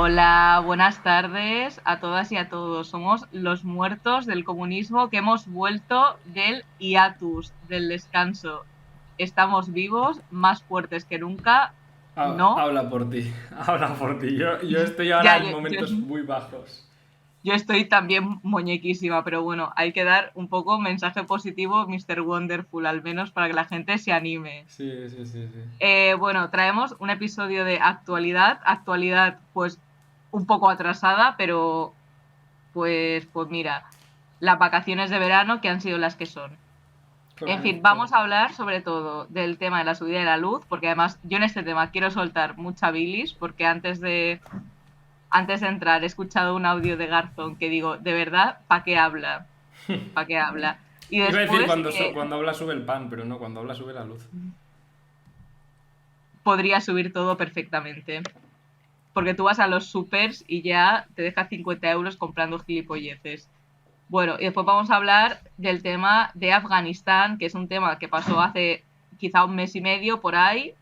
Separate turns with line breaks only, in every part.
Hola, buenas tardes a todas y a todos. Somos los muertos del comunismo que hemos vuelto del hiatus, del descanso. Estamos vivos, más fuertes que nunca. No,
Habla por ti, habla por ti. Yo estoy ahora
ya,
en momentos muy bajos.
yo estoy también muñequísima, pero bueno, hay que dar un poco mensaje positivo, Mr. Wonderful, al menos para que la gente se anime.
Sí, sí, sí, sí.
Bueno, traemos un episodio de actualidad pues un poco atrasada, pero pues mira, las vacaciones de verano que han sido las que son. En fin,
Correcto.
vamos a hablar sobre todo del tema de la subida de la luz, porque además yo en este tema quiero soltar mucha bilis, porque antes de entrar he escuchado un audio de Garzón que digo, de verdad, ¿para qué habla? ¿Para qué habla? Y
Iba a decir
después
cuando habla sube el pan, pero no, cuando habla sube la luz.
podría subir todo perfectamente. Porque tú vas a los supers y ya te dejas 50 euros comprando gilipolleces. Bueno, y después vamos a hablar del tema de Afganistán, que es un tema que pasó hace quizá un mes y medio por ahí,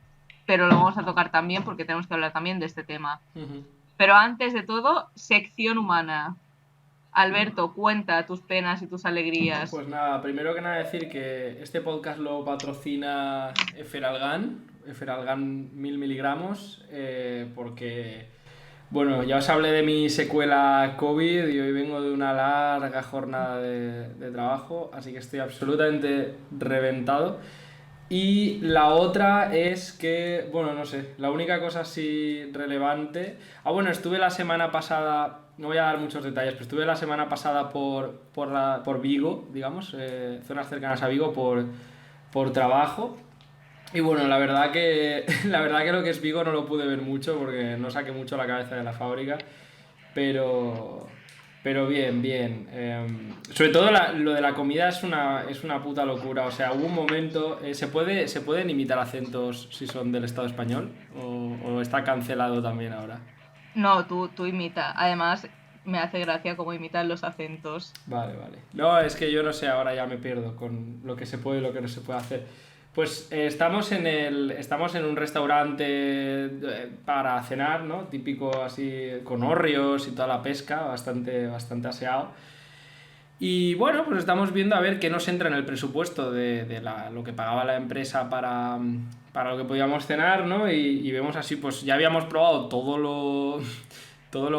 pero lo vamos a tocar también porque tenemos que hablar también de este tema. Pero antes de todo, sección humana. Alberto, cuenta tus penas y tus alegrías.
Pues nada, primero que nada decir que este podcast lo patrocina Eferalgan, Eferalgan 1000 miligramos, porque, bueno, ya os hablé de mi secuela COVID y hoy vengo de una larga jornada de trabajo, así que estoy absolutamente reventado. Y la otra es que, bueno, no sé, la única cosa así relevante. Bueno, estuve la semana pasada, no voy a dar muchos detalles, pero estuve la semana pasada por Vigo, digamos, zonas cercanas a Vigo por trabajo. Y bueno, la verdad que la verdad que lo que es Vigo no lo pude ver mucho porque no saqué mucho la cabeza de la fábrica. Pero, pero bien, bien. Sobre todo lo de la comida es una puta locura. O sea, hubo un momento. ¿Se pueden imitar acentos si son del Estado español? ¿O está cancelado también ahora?
No, tú imita. Además, me hace gracia cómo imitan los acentos.
Vale, vale. No, es que yo no sé, ahora ya me pierdo con lo que se puede y lo que no se puede hacer. Pues estamos en un restaurante para cenar, ¿no? Típico así, con hórreos y toda la pesca, bastante, bastante aseado. Y bueno, pues estamos viendo a ver qué nos entra en el presupuesto de lo que pagaba la empresa para lo que podíamos cenar, ¿no? Y vemos así, pues ya habíamos probado todo lo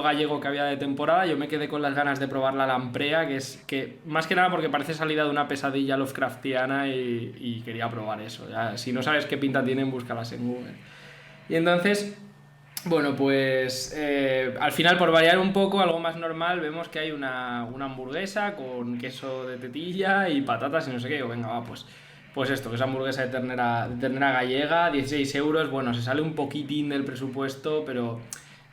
gallego que había de temporada. Yo me quedé con las ganas de probar la lamprea, que más que nada porque parece salida de una pesadilla Lovecraftiana y quería probar eso. Ya, si no sabes qué pinta tienen, búscalas en Google. Y entonces, bueno, pues al final, por variar un poco, algo más normal, vemos que hay una hamburguesa con queso de tetilla y patatas y no sé qué. Digo, venga, va, pues esto, que es hamburguesa de ternera gallega, 16 euros. Bueno, se sale un poquitín del presupuesto, pero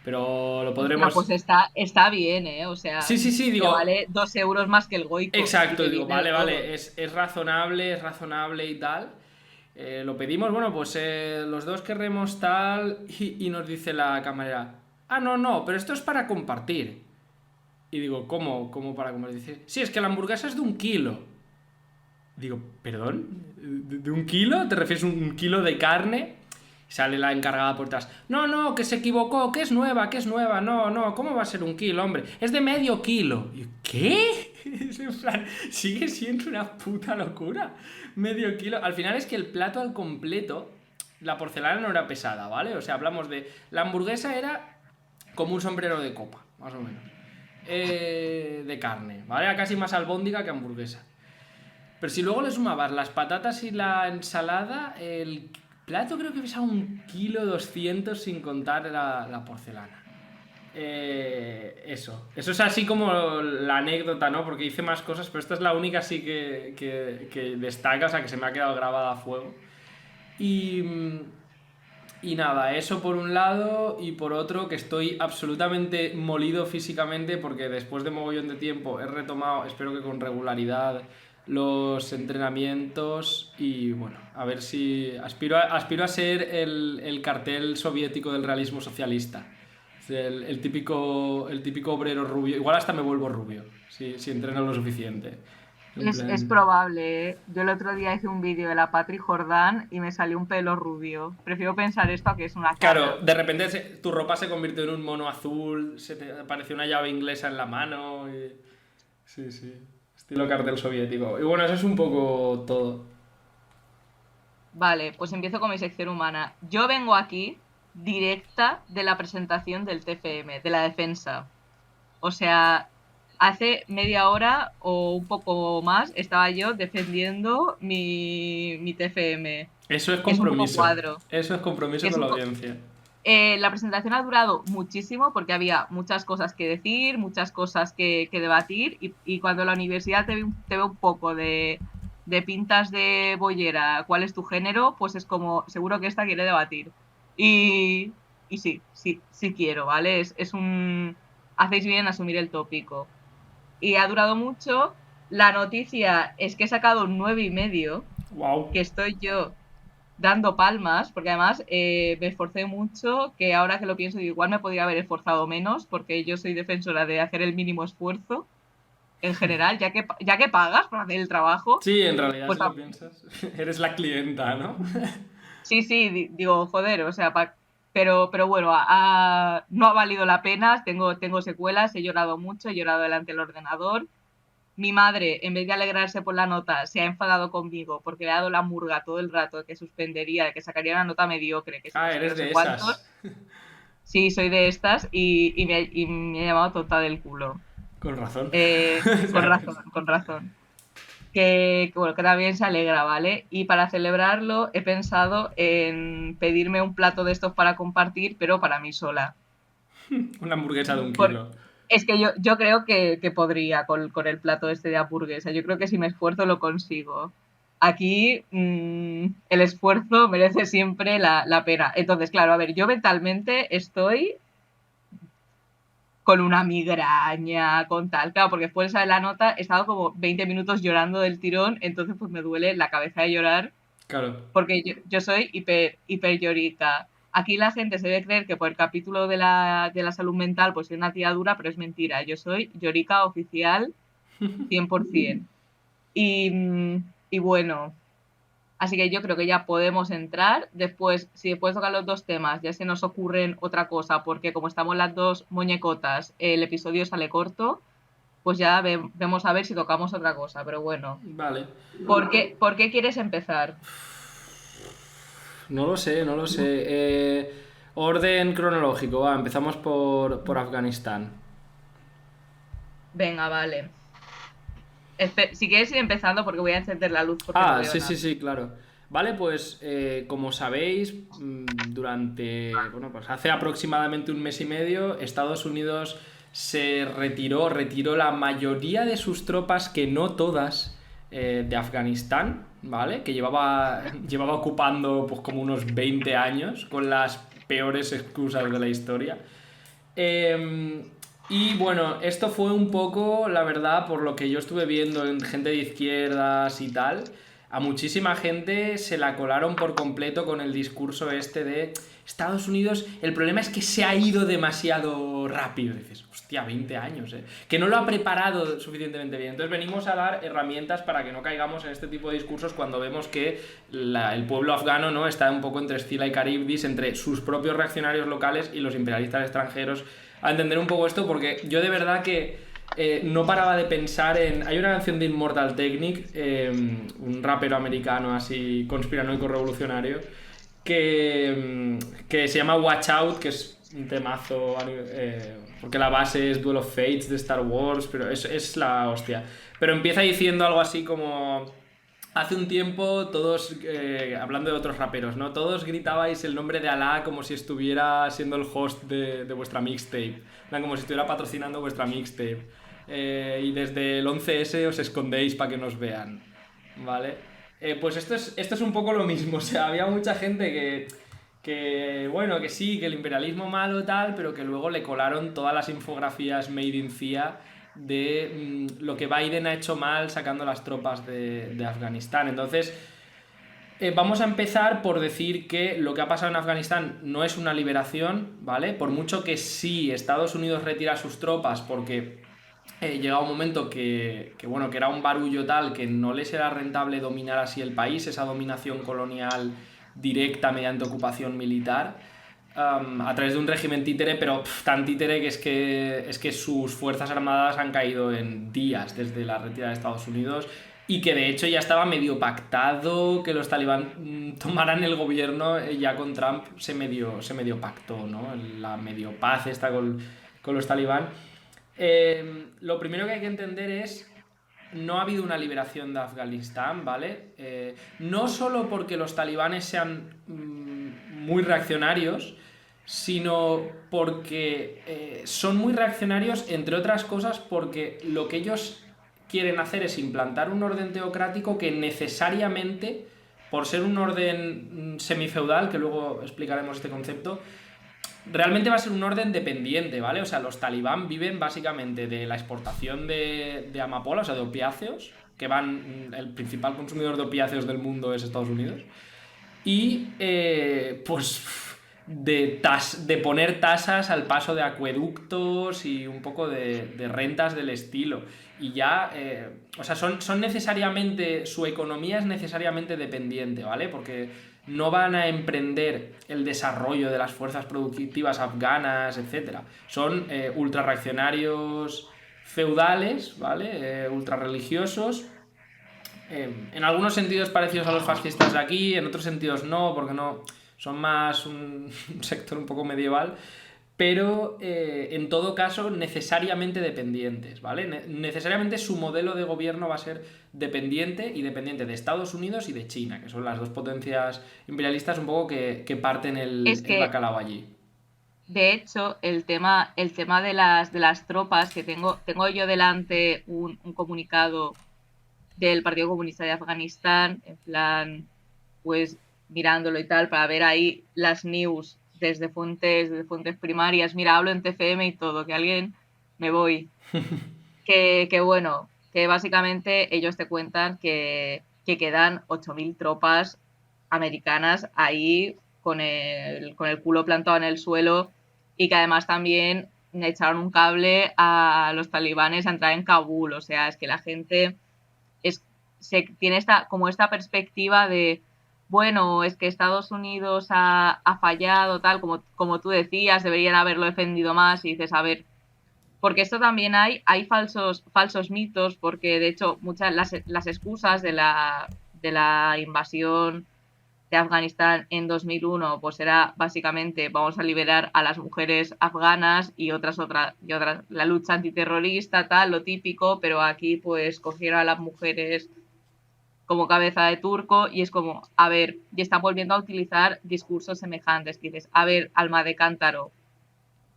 lo
Hostia, pues
podremos.
está bien, ¿eh? O
Sí,
sea,
sí, sí,
te
digo.
vale 2 euros más que el Goico y
Exacto,
te
digo,
viene de
vale,
todo.
vale, es razonable y tal. Lo pedimos, bueno, pues los dos querremos tal y nos dice la camarera, no, no, pero esto es para compartir. Y digo, ¿cómo para compartir? Dice, sí, es que la hamburguesa es de 1 kilo. Digo, ¿perdón? ¿De 1 kilo? ¿Te refieres a 1 kilo de carne? Sale la encargada por detrás. No, no, que se equivocó, que es nueva. No, no, ¿cómo va a ser 1 kilo, hombre? Es de medio kilo. Y yo, ¿qué? Es en plan, sigue siendo una puta locura. Medio kilo. Al final es que el plato al completo, la porcelana no era pesada, ¿vale? O sea, hablamos de. La hamburguesa era como un sombrero de copa, más o menos. De carne, ¿vale? Era casi más albóndiga que hamburguesa. Pero si luego le sumabas las patatas y la ensalada, el plato creo que pesaba 1,2 kg sin contar la porcelana. Eso es así como la anécdota, ¿no? Porque hice más cosas, pero esta es la única así que destaca, o sea, que se me ha quedado grabada a fuego. Y, y nada, eso por un lado y por otro que estoy absolutamente molido físicamente porque después de mogollón de tiempo he retomado, espero que con regularidad, los entrenamientos y bueno, a ver si aspiro a ser el cartel soviético del realismo socialista. El típico obrero rubio, igual hasta me vuelvo rubio si entreno lo suficiente. En
Es
plan...
probable, ¿eh? Yo el otro día hice un vídeo de la Patri Jordán y me salió un pelo rubio. Prefiero pensar esto a que es una
Claro,
cana.
de repente tu ropa se convirtió en un mono azul, se te apareció una llave inglesa en la mano y... Sí, sí. Estilo cartel soviético. Y bueno, eso es un poco todo.
Vale, pues empiezo con mi sección humana. Yo vengo aquí directa de la presentación del TFM, de la defensa. O sea, hace media hora o un poco más estaba yo defendiendo mi TFM,
Eso es
que es un poco
compromiso.
cuadro.
Eso es compromiso
Que es
con
un
la
po-
audiencia.
La presentación ha durado muchísimo porque había muchas cosas que decir, muchas cosas que debatir y cuando la universidad te ve un poco de pintas de bollera, cuál es tu género, pues es como, seguro que esta quiere debatir. Y, y sí, sí, sí quiero, ¿vale? Es un... Hacéis bien en asumir el tópico. Y ha durado mucho. La noticia es que he sacado un 9,5,
Wow.
que estoy yo dando palmas, porque además me esforcé mucho, que ahora que lo pienso, digo, igual me podría haber esforzado menos, porque yo soy defensora de hacer el mínimo esfuerzo en general, ya que pagas por hacer el trabajo,
Sí, en realidad,
pues
si lo piensas, eres la clienta, ¿no?
sí, sí, digo, joder, o sea, pero bueno, no ha valido la pena, tengo secuelas, he llorado mucho, he llorado delante del ordenador. Mi madre, en vez de alegrarse por la nota, se ha enfadado conmigo porque le ha dado la murga todo el rato de que suspendería, de que sacaría una nota mediocre, que si no
Ah,
sé qué,
eres
no sé
de
cuántos.
esas.
Sí, soy de estas y me ha llamado tonta del culo.
Con razón.
Con razón, con razón. Bueno, que también se alegra, ¿vale? Y para celebrarlo he pensado en pedirme un plato de estos para compartir, pero para mí sola.
Una hamburguesa de un
Por-
kilo.
es que yo creo que podría con el plato este de hamburguesa. Yo creo que si me esfuerzo lo consigo. Aquí el esfuerzo merece siempre la pena. Entonces, claro, a ver, yo mentalmente estoy con una migraña, con tal, claro, porque después de la nota he estado como 20 minutos llorando del tirón, entonces pues me duele la cabeza de llorar
Claro.
porque yo soy hiper llorica. Aquí la gente se debe creer que por el capítulo de la salud mental pues soy una tía dura, pero es mentira. Yo soy llorica oficial 100%. Y bueno, así que yo creo que ya podemos entrar. Después, si después tocan los dos temas, ya se nos ocurren otra cosa, porque como estamos las dos muñecotas, el episodio sale corto, pues ya vemos a ver si tocamos otra cosa. Pero bueno,
Vale.
por qué quieres empezar?
No lo sé, no lo sé. Orden cronológico, va, empezamos por Afganistán.
Venga, vale. Si quieres ir empezando, porque voy a encender la luz porque no
Ah,
veo
sí,
nada.
sí, sí, claro. Vale, pues como sabéis, durante, bueno, pues hace aproximadamente un mes y medio, Estados Unidos retiró la mayoría de sus tropas, que no todas, de Afganistán, ¿vale? Que llevaba ocupando pues como unos 20 años, con las peores excusas de la historia. Eh, y bueno, esto fue un poco, la verdad, por lo que yo estuve viendo en gente de izquierdas y tal, a muchísima gente se la colaron por completo con el discurso este de Estados Unidos, el problema es que se ha ido demasiado rápido. Y dices, hostia, 20 años, ¿eh? Que no lo ha preparado suficientemente bien. Entonces venimos a dar herramientas para que no caigamos en este tipo de discursos cuando vemos que el pueblo afgano, ¿no?, está un poco entre Escila y Caribdis, entre sus propios reaccionarios locales y los imperialistas extranjeros, a entender un poco esto, porque yo de verdad que no paraba de pensar en... Hay una canción de Immortal Technic, un rapero americano así conspiranoico revolucionario, que se llama Watch Out, que es un temazo, porque la base es Duel of Fates de Star Wars, pero es la hostia. Pero empieza diciendo algo así como... Hace un tiempo todos, hablando de otros raperos, ¿no? Todos gritabais el nombre de Alá como si estuviera siendo el host de vuestra mixtape. Como si estuviera patrocinando vuestra mixtape. Y desde el 11S os escondéis para que nos vean. ¿Vale? Pues esto es un poco lo mismo. O sea, había mucha gente bueno, que sí, que el imperialismo malo tal, pero que luego le colaron todas las infografías made in CIA de lo que Biden ha hecho mal sacando las tropas de Afganistán. Entonces, vamos a empezar por decir que lo que ha pasado en Afganistán no es una liberación, ¿vale? Por mucho que sí Estados Unidos retira sus tropas porque llegaba un momento bueno, que era un barullo tal que no les era rentable dominar así el país, esa dominación colonial directa mediante ocupación militar, a través de un régimen títere, pero tan títere que es que sus fuerzas armadas han caído en días desde la retirada de Estados Unidos, y que de hecho ya estaba medio pactado que los talibán tomaran el gobierno. Ya con Trump se medio pactó, ¿no? La medio paz está con los talibán. Lo primero que hay que entender es: no ha habido una liberación de Afganistán, ¿vale? No solo porque los talibanes sean muy reaccionarios, sino porque son muy reaccionarios, entre otras cosas, porque lo que ellos quieren hacer es implantar un orden teocrático que necesariamente, por ser un orden semifeudal, que luego explicaremos este concepto, realmente va a ser un orden dependiente, ¿vale? O sea, los talibán viven básicamente de la exportación de amapola, o sea, de opiáceos, que el principal consumidor de opiáceos del mundo es Estados Unidos, y pues de poner tasas al paso de acueductos y un poco de rentas del estilo. Y ya, o sea, son necesariamente, su economía es necesariamente dependiente, ¿vale? Porque no van a emprender el desarrollo de las fuerzas productivas afganas, etcétera. Son ultra reaccionarios feudales, ¿vale? Ultra religiosos, en algunos sentidos parecidos a los fascistas de aquí, en otros sentidos no, porque no son más un sector un poco medieval, pero en todo caso necesariamente dependientes, ¿vale? Necesariamente su modelo de gobierno va a ser dependiente, y dependiente de Estados Unidos y de China, que son las dos potencias imperialistas un poco que parten
Es
el
que,
bacalao allí.
de hecho, el tema de las tropas, que tengo yo delante un comunicado del Partido Comunista de Afganistán, en plan, pues mirándolo y tal, para ver ahí las news desde fuentes primarias. Mira, hablo en TFM y todo, que alguien me voy. Que bueno, que básicamente ellos te cuentan que quedan 8.000 tropas americanas ahí con el culo plantado en el suelo, y que además también echaron un cable a los talibanes a entrar en Kabul. O sea, es que la gente tiene esta perspectiva de, bueno, es que Estados Unidos ha fallado, tal, como tú decías, deberían haberlo defendido más. Y dices, a ver, porque esto también hay falsos mitos, porque de hecho muchas las excusas de la invasión de Afganistán en 2001, pues era básicamente: vamos a liberar a las mujeres afganas y otras, la lucha antiterrorista, tal, lo típico. Pero aquí pues cogieron a las mujeres como cabeza de turco, y es como, a ver, y están volviendo a utilizar discursos semejantes, que dices, a ver, alma de cántaro,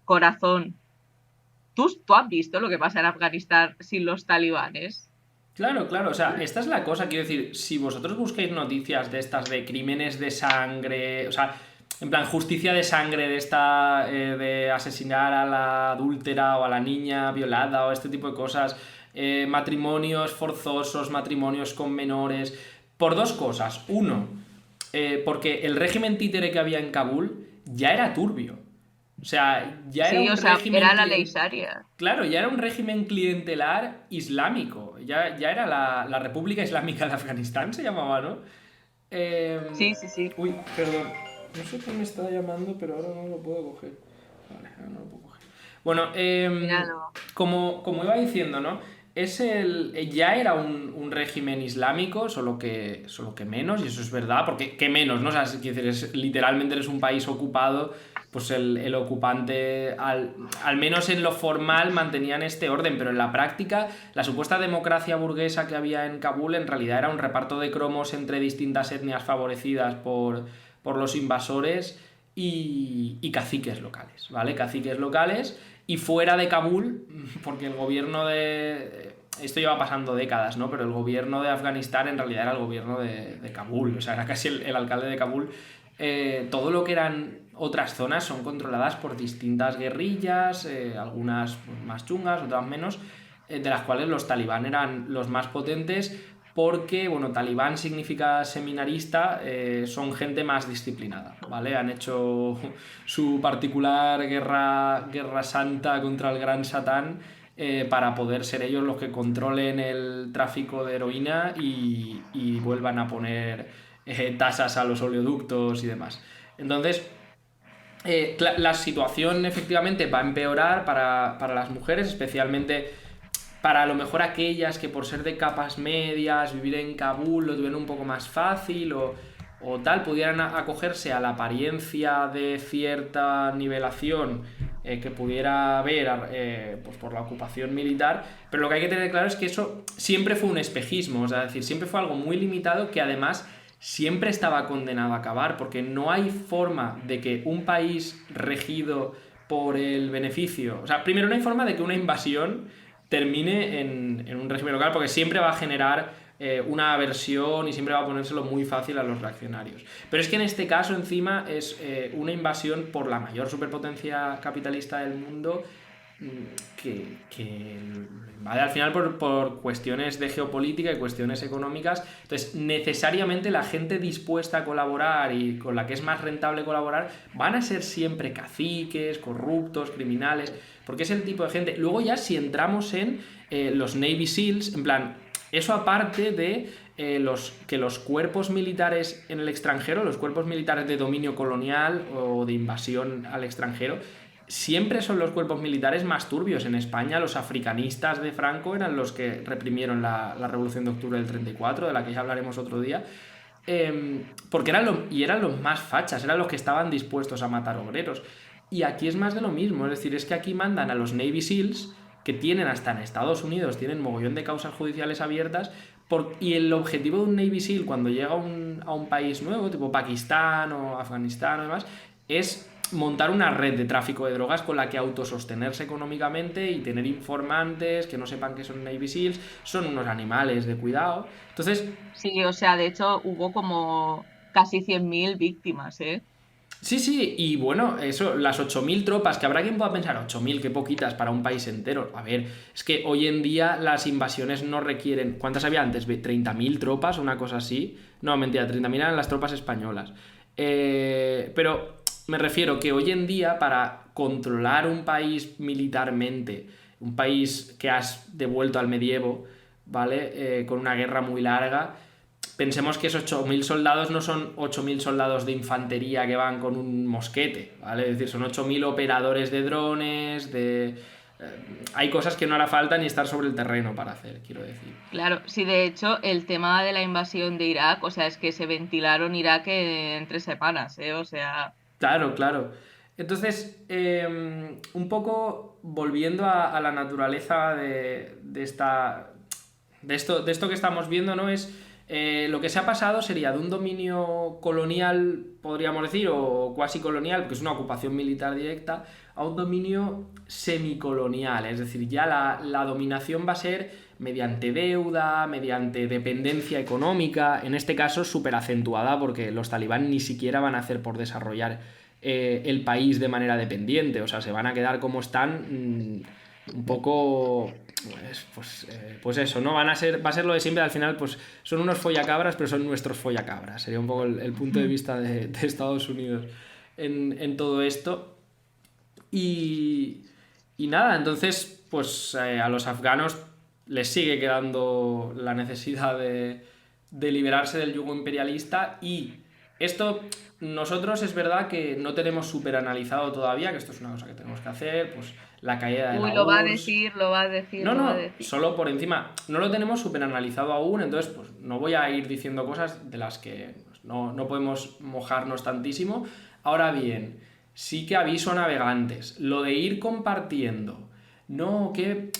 corazón, ¿tú has visto lo que pasa en Afganistán sin los talibanes?
Claro, claro, o sea, esta es la cosa, quiero decir, si vosotros buscáis noticias de estas de crímenes de sangre, o sea, en plan justicia de sangre de esta, de asesinar a la adúltera o a la niña violada o este tipo de cosas, matrimonios forzosos, matrimonios con menores, por dos cosas. Uno, porque el régimen títere que había en Kabul ya era turbio. O sea, ya era
Sí,
un
o sea,
régimen
era la ley Sharia.
Claro, ya era un régimen clientelar islámico. Ya era la República Islámica de Afganistán, se llamaba, ¿no?
Sí, sí, sí.
Uy, perdón. No sé quién me está llamando, pero ahora no lo puedo coger. Vale, ahora no lo puedo coger. Bueno,
Míralo.
como iba diciendo, ¿no? Ya era un régimen islámico, solo que menos, y eso es verdad, porque ¿qué menos, no? O sea, quiero decir, literalmente eres un país ocupado, pues el ocupante, al menos en lo formal, mantenían este orden, pero en la práctica, la supuesta democracia burguesa que había en Kabul en realidad era un reparto de cromos entre distintas etnias favorecidas por los invasores y caciques locales, ¿vale? Caciques locales. Y fuera de Kabul, porque el gobierno de... Esto lleva pasando décadas, ¿no? Pero el gobierno de Afganistán en realidad era el gobierno de Kabul, o sea, era casi el alcalde de Kabul. Todo lo que eran otras zonas son controladas por distintas guerrillas, algunas más chungas, otras menos, de las cuales los talibán eran los más potentes, porque, bueno, talibán significa seminarista, son gente más disciplinada, ¿vale? Han hecho su particular guerra santa contra el gran Satán, para poder ser ellos los que controlen el tráfico de heroína y vuelvan a poner tasas a los oleoductos y demás. Entonces, la situación efectivamente va a empeorar para las mujeres, especialmente para a lo mejor aquellas que por ser de capas medias, vivir en Kabul lo tuvieran un poco más fácil o tal, pudieran acogerse a la apariencia de cierta nivelación que pudiera haber pues por la ocupación militar, pero lo que hay que tener claro es que eso siempre fue un espejismo, es decir, siempre fue algo muy limitado que además siempre estaba condenado a acabar, porque no hay forma de que un país regido por el beneficio, o sea, primero no hay forma de que una invasión termine en un régimen local, porque siempre va a generar una aversión y siempre va a ponérselo muy fácil a los reaccionarios. Pero es que en este caso encima es una invasión por la mayor superpotencia capitalista del mundo que lo invade al final por cuestiones de geopolítica y cuestiones económicas. Entonces, necesariamente la gente dispuesta a colaborar y con la que es más rentable colaborar van a ser siempre caciques, corruptos, criminales, porque es el tipo de gente. Luego ya si entramos en los Navy SEALs, en plan, eso aparte de que los cuerpos militares en el extranjero, los cuerpos militares de dominio colonial o de invasión al extranjero, siempre son los cuerpos militares más turbios. En España los africanistas de Franco eran los que reprimieron la Revolución de Octubre del 34, de la que ya hablaremos otro día, porque eran los más fachas, eran los que estaban dispuestos a matar obreros. Y aquí es más de lo mismo, es decir, es que aquí mandan a los Navy SEALs, que tienen hasta en Estados Unidos, tienen mogollón de causas judiciales abiertas, y el objetivo de un Navy SEAL cuando llega a un país nuevo, tipo Pakistán o Afganistán o demás, es montar una red de tráfico de drogas con la que autosostenerse económicamente y tener informantes que no sepan que son Navy SEALs, son unos animales de cuidado. Entonces,
Sí, o sea, de hecho hubo como casi 100.000 víctimas, ¿eh?
sí, y bueno, eso, las 8.000 tropas, que habrá quien pueda pensar, 8.000, qué poquitas para un país entero. A ver, es que hoy en día las invasiones no requieren... ¿Cuántas había antes? ¿30.000 tropas? Una cosa así. No, mentira, 30.000 eran las tropas españolas. Pero me refiero que hoy en día para controlar un país militarmente, un país que has devuelto al medievo, ¿vale? Con una guerra muy larga, pensemos que esos 8.000 soldados no son 8.000 soldados de infantería que van con un mosquete, ¿vale? Es decir, son 8.000 operadores de drones, hay cosas que no hará falta ni estar sobre el terreno para hacer, quiero decir.
Claro, sí, de hecho, el tema de la invasión de Irak, o sea, es que se ventilaron Irak en 3 semanas, ¿eh? O sea,
Claro, claro. Entonces, un poco volviendo a la naturaleza de esto que estamos viendo, ¿no? Es lo que se ha pasado sería de un dominio colonial, podríamos decir, o cuasi colonial, porque es una ocupación militar directa, a un dominio semicolonial. Es decir, ya la dominación va a ser mediante deuda, mediante dependencia económica, en este caso súper acentuada, porque los talibán ni siquiera van a hacer por desarrollar el país de manera dependiente, o sea, se van a quedar como están, un poco pues eso, ¿no? Va a ser lo de siempre, al final pues son unos follacabras, pero son nuestros follacabras, sería un poco el punto de vista de Estados Unidos en todo esto. Y nada, entonces pues a los afganos les sigue quedando la necesidad de liberarse del yugo imperialista, y esto nosotros es verdad que no tenemos súper analizado todavía, que esto es una cosa que tenemos que hacer, pues la caída de
uy,
la
lo va a
URSS.
decir, lo va a decir,
No,
lo va a
no,
decir.
solo por encima. No lo tenemos súper analizado aún, entonces pues no voy a ir diciendo cosas de las que pues, no podemos mojarnos tantísimo. Ahora bien, sí que aviso a navegantes, lo de ir compartiendo. No, qué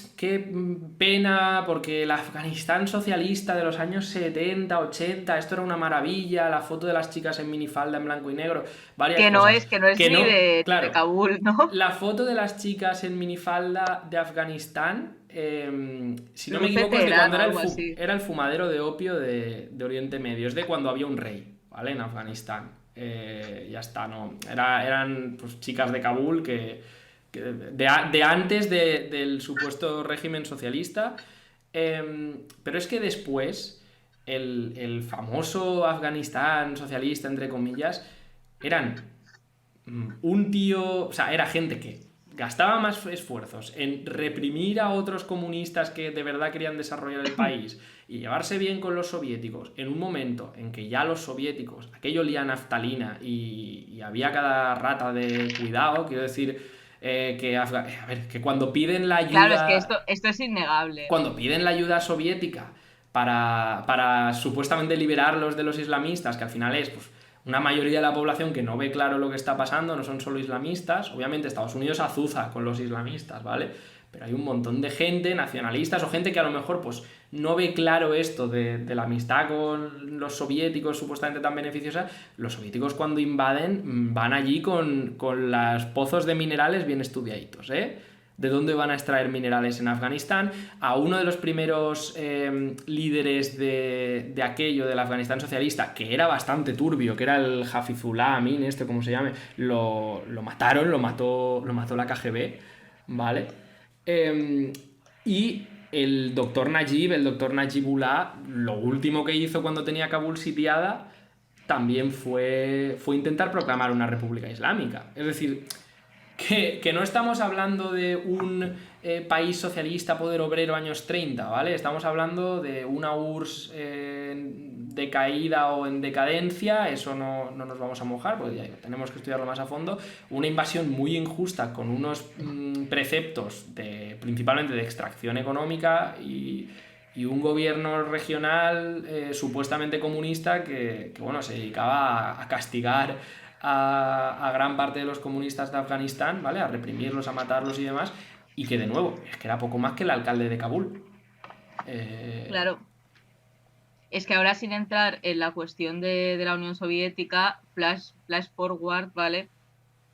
pena, porque el Afganistán socialista de los años 70, 80, esto era una maravilla, la foto de las chicas en minifalda en blanco y negro, varias cosas.
Que no es
Que
ni
no,
de
claro,
Kabul, ¿no?
la foto de las chicas en minifalda de Afganistán, si no me
Luce
equivoco, es de
Teherán
cuando
o algo así.
era el fumadero de opio de Oriente Medio, es de cuando había un rey, ¿vale? En Afganistán. Ya está, ¿no? Eran pues, chicas de Kabul de antes del supuesto régimen socialista, pero es que después el famoso Afganistán socialista, entre comillas, eran un tío, o sea, era gente que gastaba más esfuerzos en reprimir a otros comunistas que de verdad querían desarrollar el país y llevarse bien con los soviéticos en un momento en que ya los soviéticos, aquello olía a naftalina y había cada rata de cuidado, quiero decir, que cuando piden la
Claro, es que
ayuda,
esto es innegable.
cuando piden la ayuda soviética para supuestamente liberarlos de los islamistas, que al final es pues, una mayoría de la población que no ve claro lo que está pasando, no son solo islamistas, obviamente Estados Unidos azuza con los islamistas, ¿vale? Pero hay un montón de gente, nacionalistas o gente que a lo mejor pues no ve claro esto de la amistad con los soviéticos supuestamente tan beneficiosa. Los soviéticos cuando invaden van allí con los pozos de minerales bien estudiaditos, ¿eh? De dónde van a extraer minerales en Afganistán. A uno de los primeros líderes de aquello, del Afganistán socialista, que era bastante turbio, que era el Hafizullah Amin, como se llame, lo mataron, lo mató la KGB, ¿vale? Y el doctor Najibullah, lo último que hizo cuando tenía Kabul sitiada, también fue intentar proclamar una república islámica. Es decir, que no estamos hablando de un país socialista, poder obrero, años 30, ¿vale? Estamos hablando de una URSS decaída o en decadencia, eso no nos vamos a mojar, porque ya tenemos que estudiarlo más a fondo. Una invasión muy injusta con unos preceptos principalmente de extracción económica y un gobierno regional supuestamente comunista que bueno, se dedicaba a castigar a gran parte de los comunistas de Afganistán, ¿vale? A reprimirlos, a matarlos y demás, y que de nuevo, es que era poco más que el alcalde de Kabul.
Claro. Es que ahora, sin entrar en la cuestión de la Unión Soviética, flash forward, ¿vale?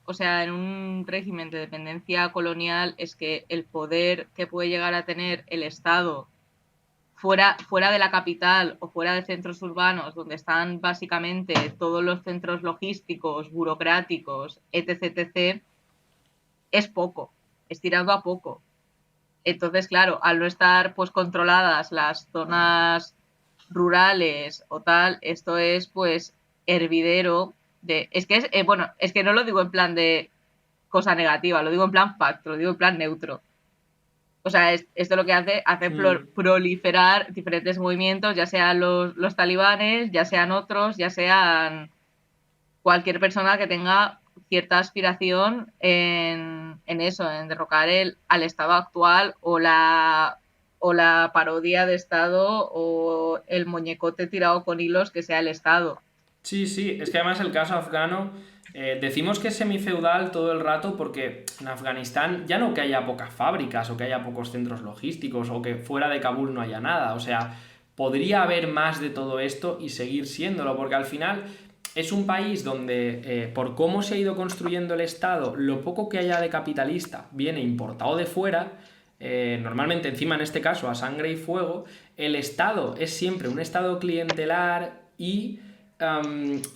O sea, en un régimen de dependencia colonial es que el poder que puede llegar a tener el Estado fuera de la capital o fuera de centros urbanos, donde están básicamente todos los centros logísticos, burocráticos, etc., etc., es poco, es tirado a poco. Entonces, claro, al no estar pues controladas las zonas rurales o tal, esto es pues hervidero de... Es que es, bueno, es que no lo digo en plan de cosa negativa, lo digo en plan fact, lo digo en plan neutro. O sea, esto lo que hace proliferar diferentes movimientos, ya sean los talibanes, ya sean otros, ya sean cualquier persona que tenga cierta aspiración en eso, en derrocar al Estado actual o la parodia de Estado o el muñecote tirado con hilos que sea el Estado.
Sí, es que además el caso afgano, decimos que es semifeudal todo el rato porque en Afganistán ya no que haya pocas fábricas o que haya pocos centros logísticos o que fuera de Kabul no haya nada, o sea, podría haber más de todo esto y seguir siéndolo, porque al final es un país donde, por cómo se ha ido construyendo el Estado, lo poco que haya de capitalista viene importado de fuera, normalmente encima en este caso a sangre y fuego, el Estado es siempre un Estado clientelar y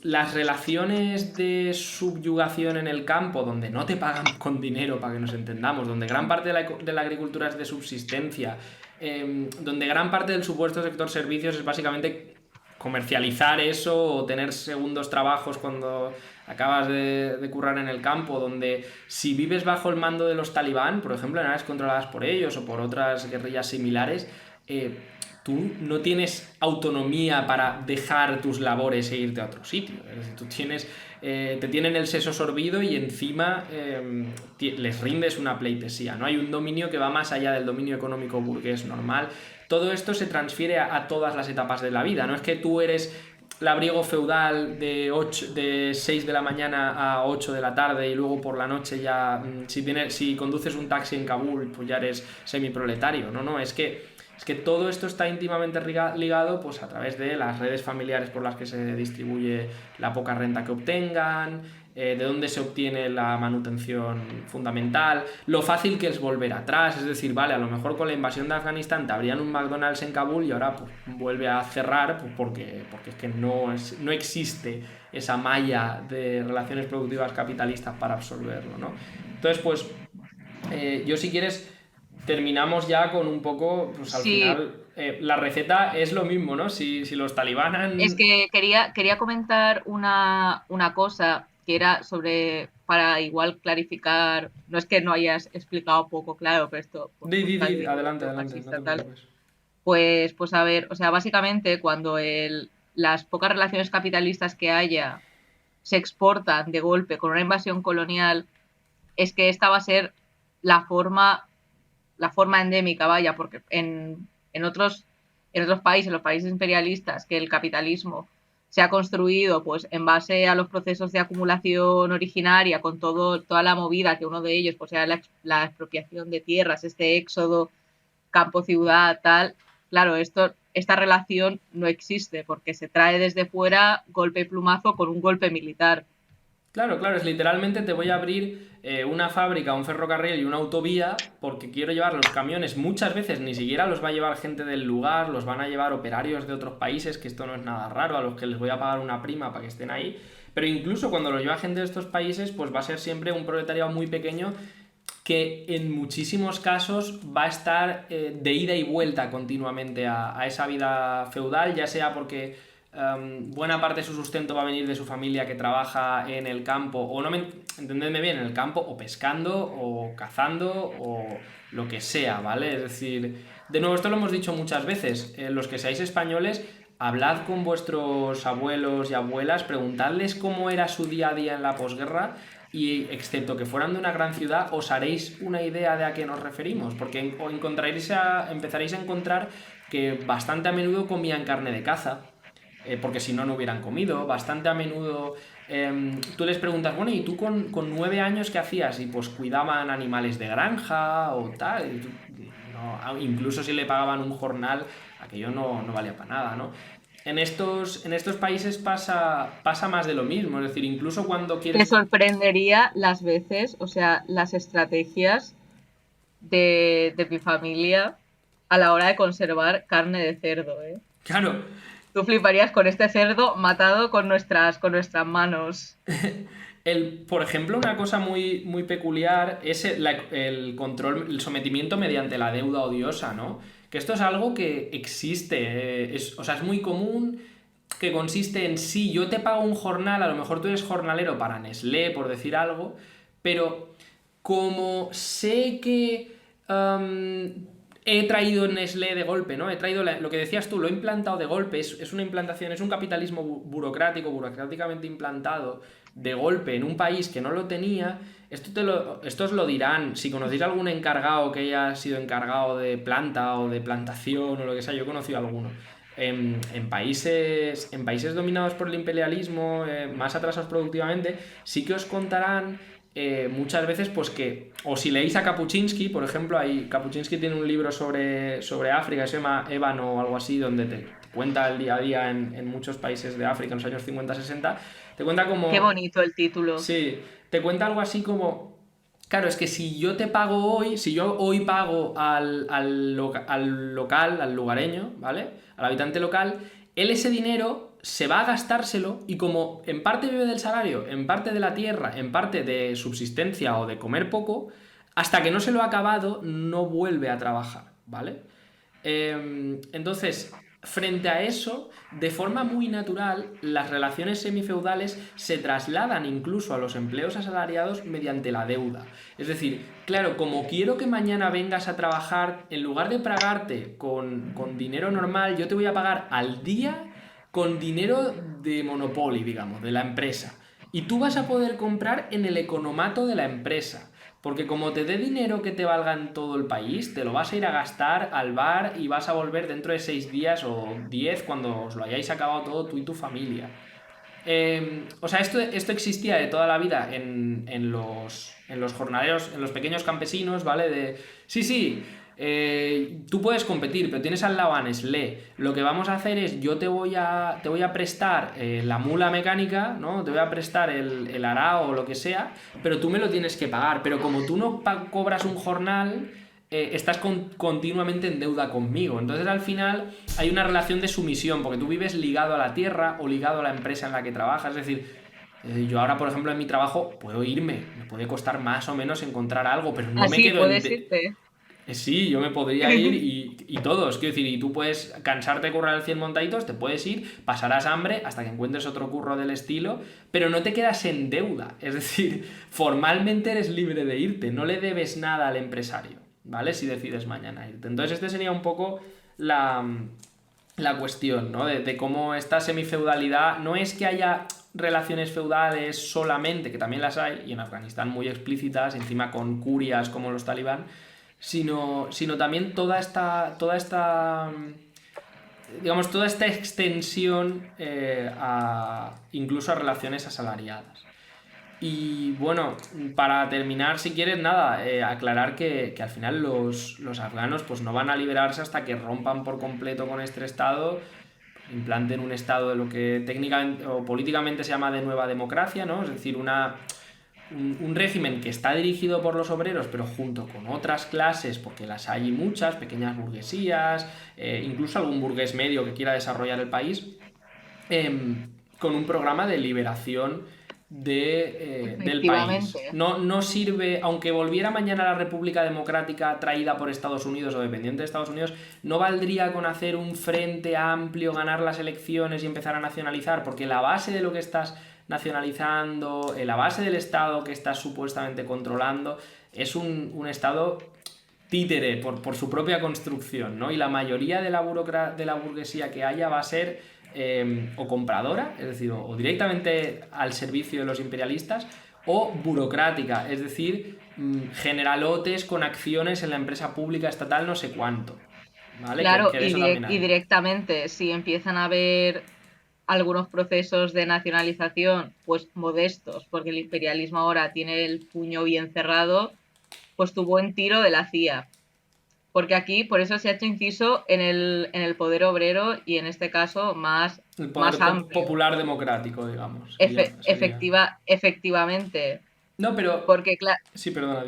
las relaciones de subyugación en el campo, donde no te pagan con dinero, para que nos entendamos, donde gran parte de la agricultura es de subsistencia, donde gran parte del supuesto sector servicios es básicamente comercializar eso o tener segundos trabajos cuando acabas de currar en el campo, donde si vives bajo el mando de los talibán, por ejemplo, en áreas controladas por ellos o por otras guerrillas similares, tú no tienes autonomía para dejar tus labores e irte a otro sitio. Es decir, tú te tienen el seso sorbido y encima les rindes una pleitesía. No hay un dominio que va más allá del dominio económico burgués normal. Todo esto se transfiere a todas las etapas de la vida. No es que tú eres labriego feudal de 6 de la mañana a 8 de la tarde y luego por la noche ya, si conduces un taxi en Kabul, pues ya eres semiproletario. No, es que todo esto está íntimamente ligado pues, a través de las redes familiares por las que se distribuye la poca renta que obtengan, de dónde se obtiene la manutención fundamental, lo fácil que es volver atrás, es decir, vale, a lo mejor con la invasión de Afganistán te abrían un McDonald's en Kabul y ahora pues, vuelve a cerrar pues, porque es que no existe esa malla de relaciones productivas capitalistas para absorberlo, ¿no? Entonces, pues, yo si quieres terminamos ya con un poco, pues al final, la receta es lo mismo, ¿no? Si los talibanes...
Es que quería comentar una cosa que era para igual clarificar, no es que no hayas explicado poco claro, pero esto, por
Adelante, no
machista,
te
tal,
preocupes.
pues a ver, o sea, básicamente cuando las pocas relaciones capitalistas que haya se exportan de golpe con una invasión colonial, es que esta va a ser la forma endémica, vaya, porque en otros países, los países imperialistas, que el capitalismo se ha construido pues en base a los procesos de acumulación originaria, con toda la movida que uno de ellos pues era la expropiación de tierras, este éxodo campo-ciudad, tal, claro, esta relación no existe porque se trae desde fuera golpe y plumazo con un golpe militar.
Claro, es literalmente te voy a abrir una fábrica, un ferrocarril y una autovía porque quiero llevar los camiones. Muchas veces ni siquiera los va a llevar gente del lugar, los van a llevar operarios de otros países, que esto no es nada raro, a los que les voy a pagar una prima para que estén ahí. Pero incluso cuando los lleva gente de estos países, pues va a ser siempre un proletariado muy pequeño que en muchísimos casos va a estar de ida y vuelta continuamente a esa vida feudal, ya sea porque buena parte de su sustento va a venir de su familia que trabaja en el campo, o no entendedme bien, en el campo, o pescando, o cazando, o lo que sea, ¿vale? Es decir, de nuevo, esto lo hemos dicho muchas veces, los que seáis españoles, hablad con vuestros abuelos y abuelas, preguntadles cómo era su día a día en la posguerra, y excepto que fueran de una gran ciudad, os haréis una idea de a qué nos referimos, porque empezaréis a encontrar que bastante a menudo comían carne de caza, porque si no, no hubieran comido. Bastante a menudo tú les preguntas, bueno, ¿y tú con 9 años qué hacías? Y pues cuidaban animales de granja o tal. Y incluso si le pagaban un jornal, aquello no valía para nada, ¿no? En estos países pasa más de lo mismo, es decir, incluso cuando
Te
quieres...
sorprendería las veces, o sea, las estrategias de mi familia a la hora de conservar carne de cerdo, ¿eh?
Claro,
Tú fliparías con este cerdo matado con nuestras manos.
por ejemplo, una cosa muy, muy peculiar es el control, el sometimiento mediante la deuda odiosa, ¿no? Que esto es algo que existe, o sea, es muy común, que consiste en sí, yo te pago un jornal, a lo mejor tú eres jornalero para Nestlé, por decir algo, pero como sé que he traído Nestlé de golpe, ¿no? He traído lo que decías tú, lo he implantado de golpe, es una implantación, es un capitalismo burocráticamente implantado de golpe en un país que no lo tenía. Esto os lo dirán, si conocéis algún encargado que haya sido encargado de planta o de plantación o lo que sea, yo he conocido alguno. En países dominados por el imperialismo, más atrasados productivamente, sí que os contarán muchas veces pues que, o si leéis a Kapuscinski, por ejemplo, Kapuscinski tiene un libro sobre África que se llama Ébano o algo así, donde te cuenta el día a día en muchos países de África en los años 50-60, te cuenta como...
Qué bonito el título.
Sí, te cuenta algo así como... Claro, es que si yo te pago hoy, si yo hoy pago al local, al lugareño, ¿vale? Al habitante local, él ese dinero se va a gastárselo y como en parte vive del salario, en parte de la tierra, en parte de subsistencia o de comer poco, hasta que no se lo ha acabado no vuelve a trabajar, ¿vale? Entonces, frente a eso, de forma muy natural, las relaciones semifeudales se trasladan incluso a los empleos asalariados mediante la deuda. Es decir, claro, como quiero que mañana vengas a trabajar, en lugar de pagarte con dinero normal, yo te voy a pagar al día con dinero de Monopoly, digamos, de la empresa. Y tú vas a poder comprar en el economato de la empresa. Porque como te dé dinero que te valga en todo el país, te lo vas a ir a gastar al bar y vas a volver dentro de 6 días o 10 cuando os lo hayáis acabado todo tú y tu familia. O sea, esto existía de toda la vida en los jornaleros, en los pequeños campesinos, ¿vale? Sí, tú puedes competir, pero tienes al lado a Nestlé. Lo que vamos a hacer es, yo te voy a prestar la mula mecánica, ¿no? Te voy a prestar el arao o lo que sea, pero tú me lo tienes que pagar. Pero como tú no cobras un jornal, estás continuamente en deuda conmigo. Entonces al final hay una relación de sumisión, porque tú vives ligado a la tierra o ligado a la empresa en la que trabajas. Es decir, yo ahora, por ejemplo, en mi trabajo puedo irme, me puede costar más o menos encontrar algo, pero no me
Así
quedo
puedes irte.
Sí, yo me podría ir y todos, quiero decir, y tú puedes cansarte de currar el 100 montaditos, te puedes ir, pasarás hambre hasta que encuentres otro curro del estilo, pero no te quedas en deuda, es decir, formalmente eres libre de irte, no le debes nada al empresario, ¿vale? Si decides mañana irte. Entonces este sería un poco la cuestión, ¿no? De cómo esta semifeudalidad no es que haya relaciones feudales solamente, que también las hay, y en Afganistán muy explícitas, encima con curias como los talibán, sino también digamos, toda esta extensión incluso a relaciones asalariadas. Y bueno, para terminar, si quieres, nada, aclarar que al final los afganos pues no van a liberarse hasta que rompan por completo con este estado, implanten un estado de lo que técnicamente o políticamente se llama de nueva democracia, ¿no? Es decir, un régimen que está dirigido por los obreros, pero junto con otras clases, porque las hay muchas, pequeñas burguesías, incluso algún burgués medio que quiera desarrollar el país, con un programa de liberación del país.
Efectivamente.
No sirve, aunque volviera mañana la República Democrática traída por Estados Unidos o dependiente de Estados Unidos, no valdría con hacer un frente amplio, ganar las elecciones y empezar a nacionalizar, porque la base de lo que estás nacionalizando, la base del Estado que estás supuestamente controlando, es un Estado títere por su propia construcción, ¿no? Y la mayoría de la burguesía que haya va a ser o compradora, es decir, o directamente al servicio de los imperialistas, o burocrática, es decir, generalotes con acciones en la empresa pública estatal no sé cuánto, ¿vale?
Claro,
Que de eso también
y
hay.
directamente, si empiezan a haber algunos procesos de nacionalización, pues modestos, porque el imperialismo ahora tiene el puño bien cerrado, pues tu buen tiro de la CIA. Porque aquí, por eso se ha hecho inciso en el poder obrero y en este caso
El
más
poder
amplio.
popular democrático, digamos, sería.
Efectivamente.
No, pero...
Porque,
Sí, perdona,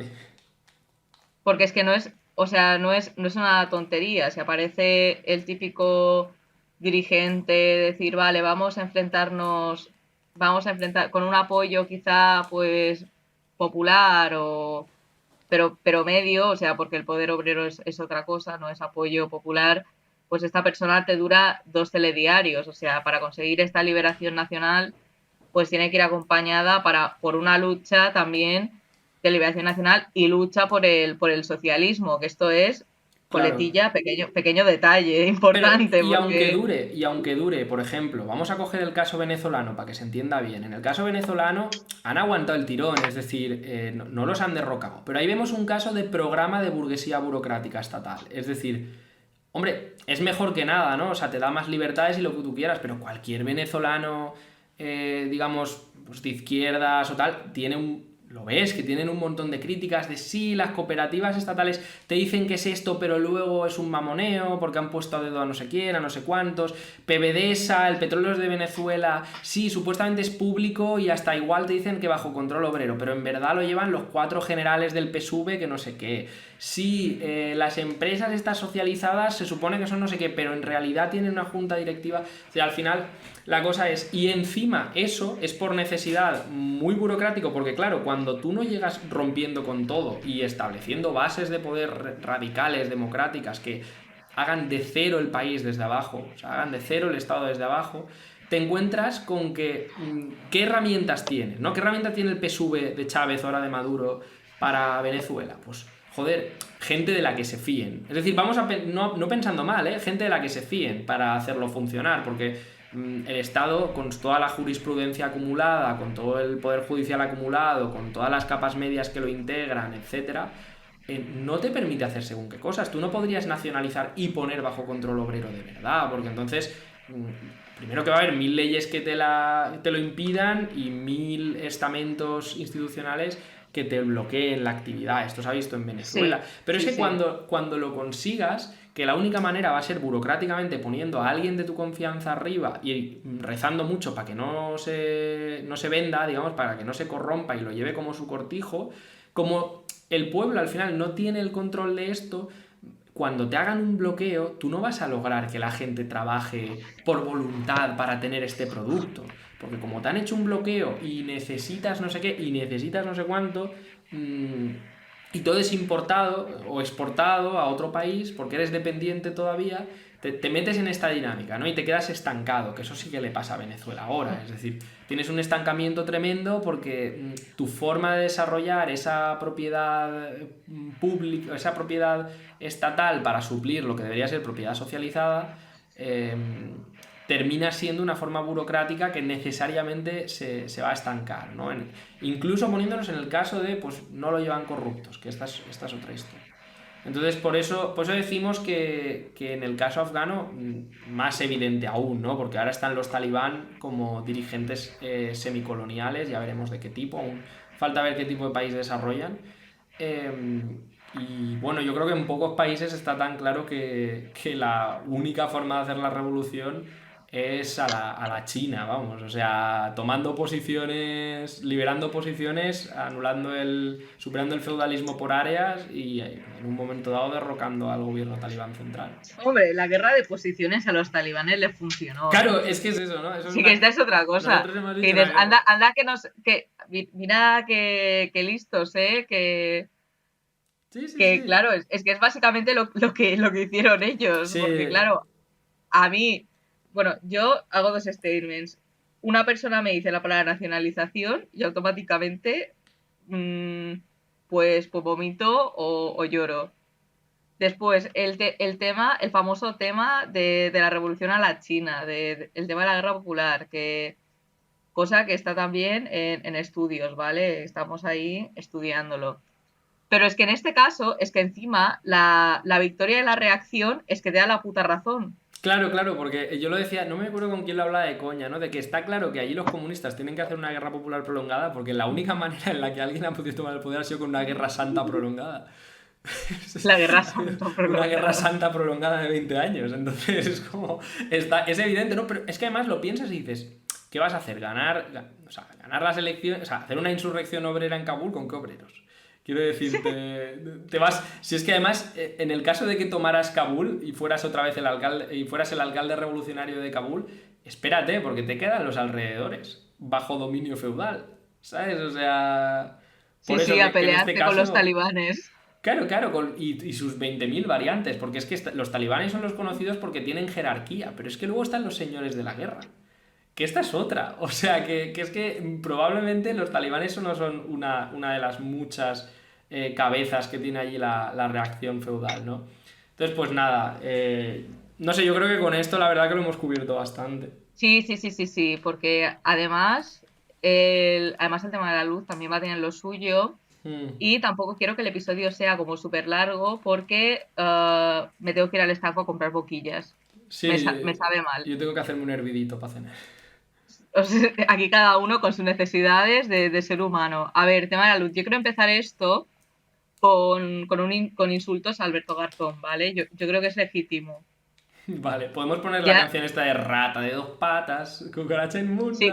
porque es que no es, o sea, no es una tontería. Si aparece el típico dirigente decir, vale, vamos a enfrentar con un apoyo quizá pues popular o pero medio, o sea, porque el poder obrero es otra cosa, no es apoyo popular, pues esta persona te dura 2 telediarios, o sea, para conseguir esta liberación nacional, pues tiene que ir acompañada por una lucha también de liberación nacional y lucha por el socialismo, que esto es
claro.
coletilla, pequeño detalle,
Pero,
importante, porque
y aunque dure, por ejemplo, vamos a coger el caso venezolano para que se entienda bien. En el caso venezolano han aguantado el tirón, es decir, no los han derrocado. Pero ahí vemos un caso de programa de burguesía burocrática estatal. Es decir, hombre, es mejor que nada, ¿no? O sea, te da más libertades y lo que tú quieras, pero cualquier venezolano, digamos, pues de izquierdas o tal, tiene lo ves, que tienen un montón de críticas de sí, las cooperativas estatales te dicen que es esto, pero luego es un mamoneo porque han puesto a dedo a no sé quién, a no sé cuántos. PDVSA, el petróleo es de Venezuela, sí, supuestamente es público y hasta igual te dicen que bajo control obrero, pero en verdad lo llevan los 4 generales del PSUV que no sé qué. Sí, las empresas estas socializadas se supone que son no sé qué, pero en realidad tienen una junta directiva. O sea, al final la cosa es, y encima eso es por necesidad muy burocrático, porque claro, cuando tú no llegas rompiendo con todo y estableciendo bases de poder radicales, democráticas, que hagan de cero el país desde abajo, o sea, hagan de cero el Estado desde abajo, te encuentras con que, ¿qué herramientas tiene? ¿No? ¿Qué herramientas tiene el PSUV de Chávez, ahora de Maduro, para Venezuela? Pues, joder, gente de la que se fíen. Es decir, vamos a no pensando mal, ¿eh? Gente de la que se fíen para hacerlo funcionar, porque el Estado, con toda la jurisprudencia acumulada, con todo el poder judicial acumulado, con todas las capas medias que lo integran, etcétera, no te permite hacer según qué cosas. Tú no podrías nacionalizar y poner bajo control obrero de verdad, porque entonces, primero que va a haber 1000 leyes que te lo impidan y 1000 estamentos institucionales que te bloqueen la actividad. Esto se ha visto en Venezuela.
sí,
Pero es
sí,
que
sí.
cuando lo consigas, que la única manera va a ser burocráticamente poniendo a alguien de tu confianza arriba y rezando mucho para que no se venda, digamos, para que no se corrompa y lo lleve como su cortijo, como el pueblo al final no tiene el control de esto, cuando te hagan un bloqueo, tú no vas a lograr que la gente trabaje por voluntad para tener este producto. Porque como te han hecho un bloqueo y necesitas no sé qué y necesitas no sé cuánto, y todo es importado o exportado a otro país porque eres dependiente todavía, te metes en esta dinámica, ¿no? Y te quedas estancado, que eso sí que le pasa a Venezuela ahora. Es decir, tienes un estancamiento tremendo porque tu forma de desarrollar esa propiedad pública, esa propiedad estatal para suplir lo que debería ser propiedad socializada, termina siendo una forma burocrática que necesariamente se va a estancar, ¿no? Incluso poniéndonos en el caso de, pues no lo llevan corruptos, que esta es otra historia. Entonces, por eso decimos que en el caso afgano, más evidente aún, ¿no? Porque ahora están los talibán como dirigentes semicoloniales, ya veremos de qué tipo, aún falta ver qué tipo de país desarrollan. Y bueno, yo creo que en pocos países está tan claro que la única forma de hacer la revolución es a la China, vamos. O sea, tomando posiciones, liberando posiciones, superando el feudalismo por áreas y en un momento dado derrocando al gobierno talibán central.
Hombre, la guerra de posiciones a los talibanes le funcionó.
Claro, es que es eso, ¿no?
Sí, que esta es otra cosa.
Nosotros hemos
Que
dicho
dices, anda mira que listos, que
Sí.
claro, es que es básicamente lo que hicieron ellos.
Sí.
Porque claro, a mí, bueno, yo hago dos statements. Una persona me dice la palabra nacionalización y automáticamente pues vomito o lloro. Después, el famoso tema de la revolución a la China, el tema de la guerra popular, cosa que está también en estudios, ¿vale? Estamos ahí estudiándolo. Pero es que en este caso, es que encima la victoria de la reacción es que te da la puta razón.
Claro, porque yo lo decía, no me acuerdo con quién lo hablaba de coña, ¿no? De que está claro que allí los comunistas tienen que hacer una guerra popular prolongada porque la única manera en la que alguien ha podido tomar el poder ha sido con una guerra santa prolongada.
La guerra santa prolongada.
Una guerra santa prolongada de 20 años. Entonces es como... es evidente, ¿no? Pero es que además lo piensas y dices, ¿qué vas a hacer? Ganar las elecciones, o sea, hacer una insurrección obrera en Kabul, ¿con qué obreros? Quiero decir, te vas... Si es que además, en el caso de que tomaras Kabul y fueras otra vez el alcalde revolucionario de Kabul, espérate, porque te quedan los alrededores, bajo dominio feudal, ¿sabes? O sea...
Sí, a pelearte con los talibanes.
Claro, y sus 20.000 variantes, porque es que los talibanes son los conocidos porque tienen jerarquía, pero es que luego están los señores de la guerra, que esta es otra, o sea, que es que probablemente los talibanes no son una de las muchas cabezas que tiene allí la reacción feudal, ¿no? Entonces, pues nada, no sé, yo creo que con esto la verdad que lo hemos cubierto bastante.
Sí, porque además el tema de la luz también va a tener lo suyo. Y tampoco quiero que el episodio sea como súper largo porque me tengo que ir al Estaco a comprar boquillas.
Sí,
me sabe mal.
Yo tengo que hacerme un hervidito para cenar.
O sea, aquí cada uno con sus necesidades de ser humano. A ver, tema de la luz. Yo quiero empezar esto con insultos a Alberto Garzón, ¿vale? Yo creo que es legítimo.
Vale, podemos poner la canción esta de rata de 2 patas, cucaracha inmunda.
Sí,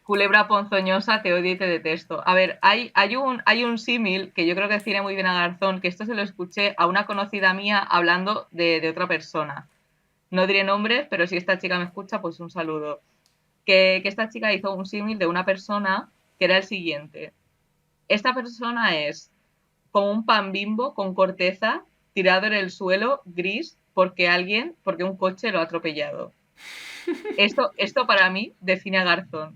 culebra ponzoñosa, te odio y te detesto. A ver, hay un símil que yo creo que define muy bien a Garzón, que esto se lo escuché a una conocida mía hablando de otra persona. No diré nombres, pero si esta chica me escucha, pues un saludo. Que esta chica hizo un símil de una persona que era el siguiente. Esta persona es como un pan Bimbo con corteza tirado en el suelo, gris, porque un coche lo ha atropellado. Esto para mí define a Garzón.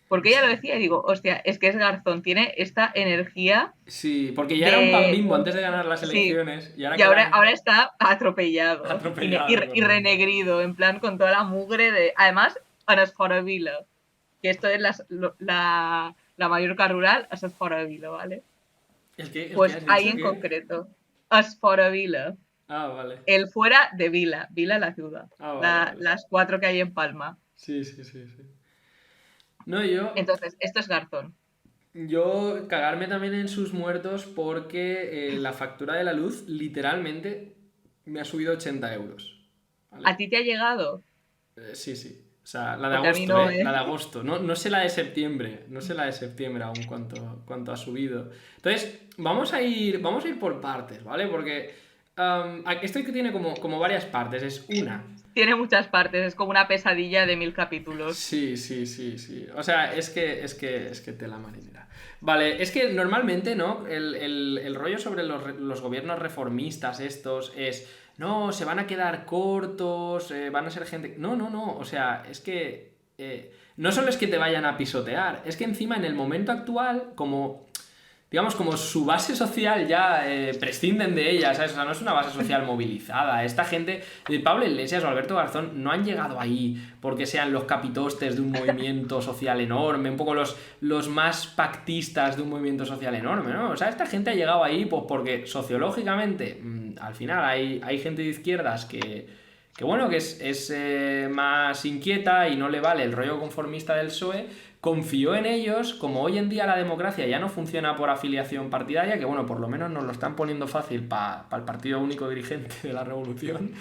Porque ella lo decía y digo, hostia, es que es Garzón, tiene esta energía.
Sí, porque ya era un pan Bimbo antes de ganar las elecciones.
Sí, y ahora está atropellado. Y renegrido, en plan con toda la mugre de... Además, Anesforavila, que esto es la Mallorca rural, Anesforavila, ¿vale? Pues ahí en concreto, Anesforavila.
Ah, vale.
El fuera de Vila la ciudad.
Vale.
Las 4 que hay en Palma.
Sí. No,
Entonces, esto es Garzón.
Yo cagarme también en sus muertos porque la factura de la luz literalmente me ha subido 80 euros.
¿Vale? ¿A ti te ha llegado?
Sí. O sea, la de agosto,
no,
La de agosto. No sé la de septiembre. No sé la de septiembre aún cuánto ha subido. Entonces, vamos a ir por partes, ¿vale? Porque esto que tiene como varias partes. Es una,
Tiene muchas partes, es como una pesadilla de 1000 capítulos.
Sí, sí, sí, sí. O sea, es que tela marinera. Vale, es que normalmente, ¿no? El rollo sobre los gobiernos reformistas estos es, no, se van a quedar cortos, van a ser gente... No, no, no. O sea, es que... no solo es que te vayan a pisotear, es que encima en el momento actual, como digamos, como su base social ya prescinden de ella, ¿sabes? O sea, no es una base social movilizada. Esta gente, Pablo Iglesias o Alberto Garzón, no han llegado ahí porque sean los capitostes de un movimiento social enorme, un poco los más pactistas de un movimiento social enorme, ¿no? O sea, esta gente ha llegado ahí pues porque sociológicamente, al final hay gente de izquierdas que bueno, que es más inquieta y no le vale el rollo conformista del PSOE, confió en ellos, como hoy en día la democracia ya no funciona por afiliación partidaria, que bueno, por lo menos nos lo están poniendo fácil para el partido único dirigente de la revolución,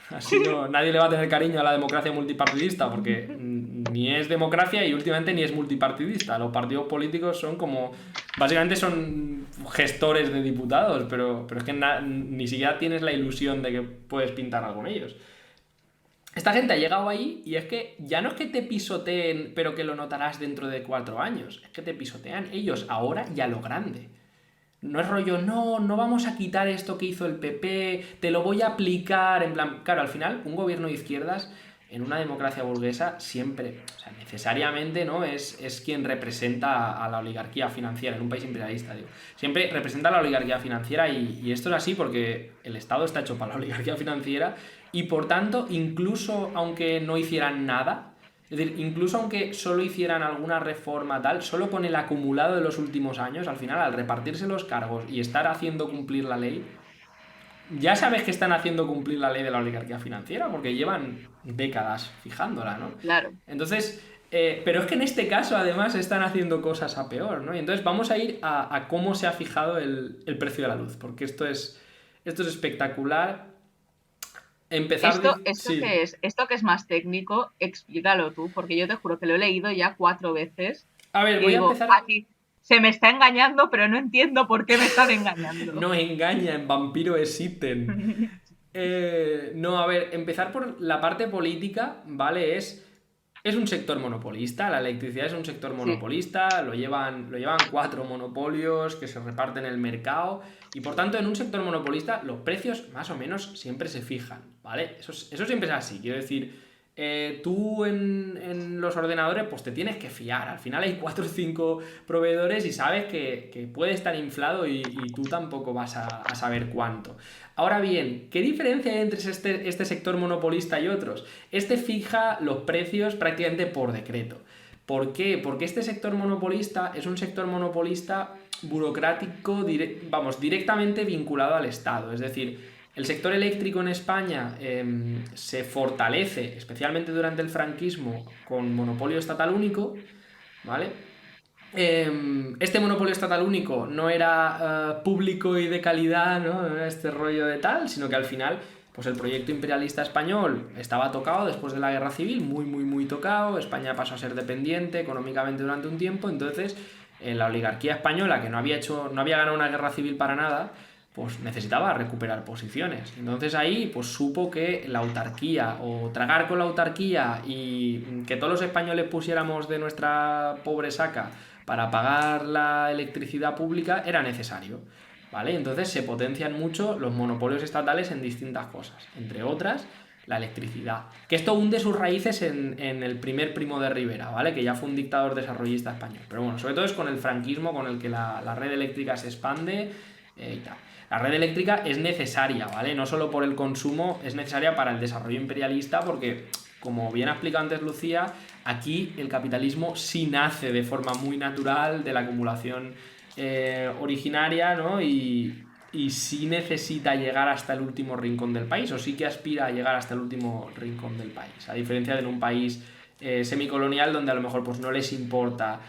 así no, nadie le va a tener cariño a la democracia multipartidista, porque ni es democracia y últimamente ni es multipartidista, los partidos políticos son como, básicamente son gestores de diputados, pero es que ni siquiera tienes la ilusión de que puedes pintar algo con ellos. Esta gente ha llegado ahí y es que ya no es que te pisoteen, pero que lo notarás dentro de 4 años. Es que te pisotean ellos ahora y a lo grande. No es rollo, no, no vamos a quitar esto que hizo el PP, te lo voy a aplicar. En plan, claro, al final, un gobierno de izquierdas en una democracia burguesa siempre, o sea, necesariamente, ¿no? Es quien representa a la oligarquía financiera en un país imperialista, digo. Siempre representa a la oligarquía financiera y esto es así porque el Estado está hecho para la oligarquía financiera y por tanto, incluso aunque no hicieran nada, es decir, incluso aunque solo hicieran alguna reforma tal, solo con el acumulado de los últimos años, al final, al repartirse los cargos y estar haciendo cumplir la ley, ya sabes que están haciendo cumplir la ley de la oligarquía financiera, porque llevan décadas fijándola, ¿no?
Claro.
Entonces, pero es que en este caso además están haciendo cosas a peor, ¿no? Y entonces vamos a ir a cómo se ha fijado el precio de la luz, porque esto es espectacular. Empezar...
¿Esto
Sí.
qué es? Esto que es más técnico, explícalo tú, porque yo te juro que lo he leído ya 4 veces
A ver,
y
voy a
digo,
empezar...
aquí se me está engañando, pero no entiendo por qué me están engañando.
No engaña, en Vampiro existen. No, a ver, empezar por la parte política, ¿vale? Es un sector monopolista, la electricidad es un sector
Sí,
monopolista, lo llevan 4 monopolios que se reparten el mercado y por tanto en un sector monopolista los precios más o menos siempre se fijan, ¿vale? Eso siempre es así, quiero decir, tú en los ordenadores pues te tienes que fiar, al final hay 4 o 5 proveedores y sabes que puede estar inflado y tú tampoco vas a saber cuánto. Ahora bien, ¿qué diferencia hay entre este sector monopolista y otros? Este fija los precios prácticamente por decreto. ¿Por qué? Porque este sector monopolista es un sector monopolista burocrático, directamente vinculado al Estado. Es decir, el sector eléctrico en España se fortalece, especialmente durante el franquismo, con monopolio estatal único, ¿vale? Este monopolio estatal único no era público y de calidad, ¿no? No era este rollo de tal, sino que al final, pues el proyecto imperialista español estaba tocado después de la guerra civil, muy, muy, muy tocado. España pasó a ser dependiente económicamente durante un tiempo, entonces la oligarquía española, que no había ganado una guerra civil para nada, pues necesitaba recuperar posiciones. Entonces ahí pues supo que la autarquía o tragar con la autarquía y que todos los españoles pusiéramos de nuestra pobre saca para pagar la electricidad pública era necesario, ¿vale? Entonces se potencian mucho los monopolios estatales en distintas cosas, entre otras la electricidad. Que esto hunde sus raíces en el primer Primo de Rivera, ¿vale? Que ya fue un dictador desarrollista español. Pero bueno, sobre todo es con el franquismo con el que la red eléctrica se expande y tal. La red eléctrica es necesaria, ¿vale? No solo por el consumo, es necesaria para el desarrollo imperialista porque, como bien ha explicado antes Lucía, aquí el capitalismo sí nace de forma muy natural de la acumulación originaria, ¿no? Y sí necesita llegar hasta el último rincón del país, o sí que aspira a llegar hasta el último rincón del país, a diferencia de en un país semicolonial donde a lo mejor pues no les importa.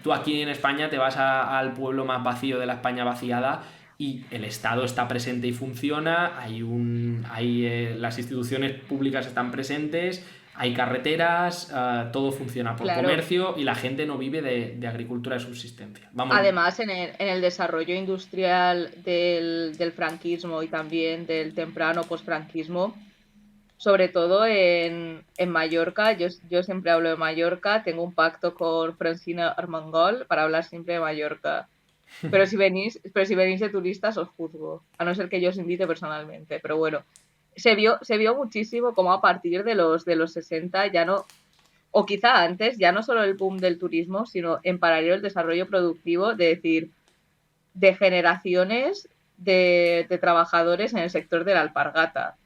Tú aquí en España te vas al pueblo más vacío de la España vaciada y el Estado está presente y funciona, las instituciones públicas están presentes, hay carreteras, todo funciona por
claro.
comercio y la gente no vive de agricultura de subsistencia. Vamos.
Además, en el desarrollo industrial del franquismo y también del temprano posfranquismo, sobre todo en Mallorca. Yo siempre hablo de Mallorca, tengo un pacto con Francina Armengol para hablar siempre de Mallorca. Pero si venís de turistas os juzgo, a no ser que yo os invite personalmente. Pero bueno, se vio muchísimo como a partir de los 60 ya no, o quizá antes, ya no solo el boom del turismo, sino en paralelo el desarrollo productivo, de decir, de generaciones de trabajadores en el sector de la alpargata.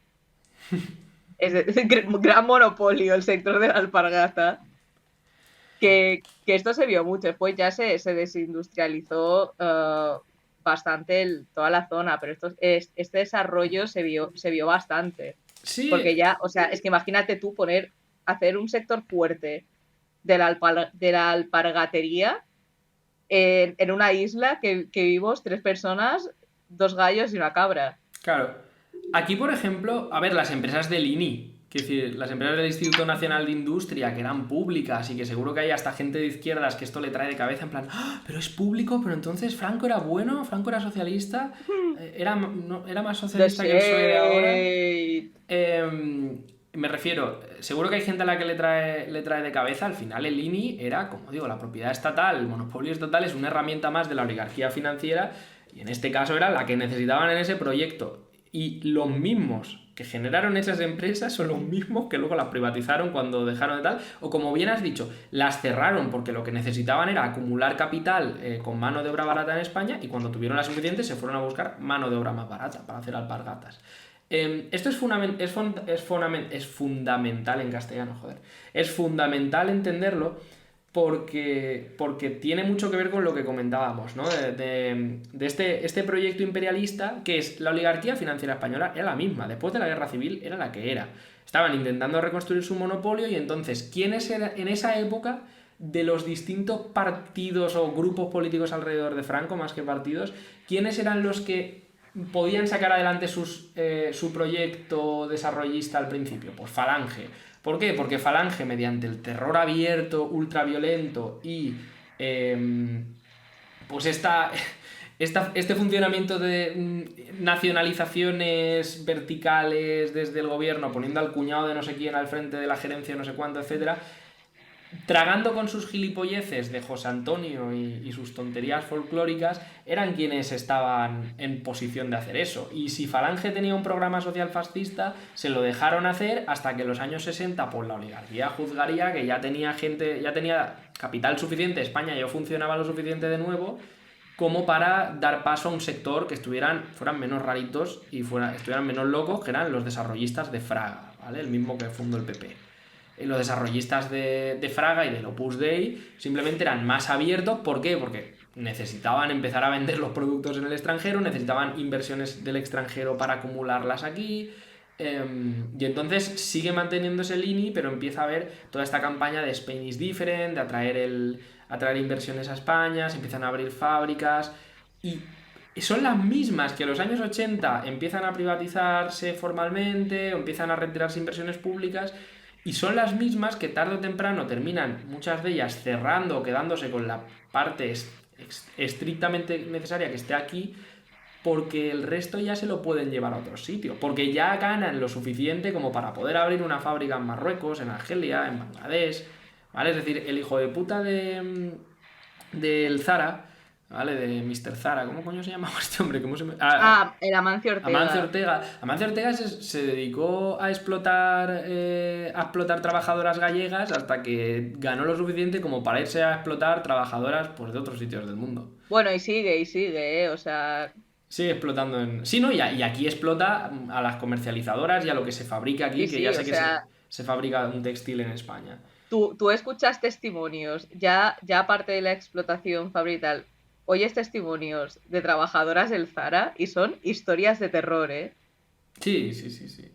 Un gran monopolio el sector de la alpargata. Que esto se vio mucho, después ya se desindustrializó bastante toda la zona, pero este desarrollo se vio bastante.
Sí,
Porque ya, o sea, es que imagínate tú hacer un sector fuerte de la alpargatería en una isla que vivimos 3 personas, 2 gallos y una cabra.
claro. Aquí, por ejemplo, a ver, las empresas del INI, quiero decir, las empresas del Instituto Nacional de Industria, que eran públicas y que seguro que hay hasta gente de izquierdas que esto le trae de cabeza, en plan, "Ah, pero es público, pero entonces Franco era bueno, Franco era socialista, era más
The
socialista que el PSOE de ahora.
shade.
Me refiero, seguro que hay gente a la que le trae de cabeza, al final el INI era, como digo, la propiedad estatal, el monopolio estatal es una herramienta más de la oligarquía financiera y en este caso era la que necesitaban en ese proyecto. Y los mismos que generaron esas empresas son los mismos que luego las privatizaron cuando dejaron de tal, o como bien has dicho, las cerraron porque lo que necesitaban era acumular capital con mano de obra barata en España y cuando tuvieron la suficiente se fueron a buscar mano de obra más barata para hacer alpargatas. Esto es fundamental en castellano, joder. Es fundamental entenderlo porque tiene mucho que ver con lo que comentábamos, ¿no? De este proyecto imperialista, que es la oligarquía financiera española, era la misma. Después de la guerra civil era la que era. Estaban intentando reconstruir su monopolio y entonces, ¿quiénes eran en esa época de los distintos partidos o grupos políticos alrededor de Franco, más que partidos, quiénes eran los que podían sacar adelante su proyecto desarrollista al principio? Pues Falange. ¿Por qué? Porque Falange, mediante el terror abierto, ultraviolento y pues este funcionamiento de nacionalizaciones verticales desde el gobierno, poniendo al cuñado de no sé quién al frente de la gerencia, no sé cuánto, etcétera, tragando con sus gilipolleces de José Antonio y sus tonterías folclóricas, eran quienes estaban en posición de hacer eso. Y si Falange tenía un programa social fascista, se lo dejaron hacer hasta que en los años 60, pues la oligarquía juzgaría que ya tenía gente, ya tenía capital suficiente, España ya funcionaba lo suficiente de nuevo como para dar paso a un sector que fueran menos raritos y estuvieran menos locos, que eran los desarrollistas de Fraga, ¿vale? El mismo que fundó el PP. Los desarrollistas de Fraga y del Opus Dei simplemente eran más abiertos. ¿Por qué? Porque necesitaban empezar a vender los productos en el extranjero, necesitaban inversiones del extranjero para acumularlas aquí. Y entonces sigue manteniéndose el INI, pero empieza a haber toda esta campaña de Spain is different, de atraer inversiones a España, se empiezan a abrir fábricas y son las mismas que en los años 80 empiezan a privatizarse formalmente o empiezan a retirarse inversiones públicas. Y son las mismas que tarde o temprano terminan, muchas de ellas, cerrando o quedándose con la parte estrictamente necesaria que esté aquí, porque el resto ya se lo pueden llevar a otro sitio. Porque ya ganan lo suficiente como para poder abrir una fábrica en Marruecos, en Argelia, en Bangladesh. ¿Vale? Es decir, el hijo de puta del Zara, ¿vale? De Mr. Zara, ¿cómo coño se llamaba este hombre? ¿Cómo se me...
El Amancio Ortega.
Amancio Ortega se dedicó a explotar trabajadoras gallegas hasta que ganó lo suficiente como para irse a explotar trabajadoras, pues, de otros sitios del mundo.
Bueno, y sigue, o sea...
Sigue explotando en... Sí, no, y aquí explota a las comercializadoras y a lo que se fabrica aquí,
Sí,
que ya
o
sé que
sea,
se fabrica un textil en España.
tú escuchas testimonios, ya aparte de la explotación fabrical, oyes testimonios de trabajadoras del Zara y son historias de terror, ¿eh?
Sí, sí, sí, sí.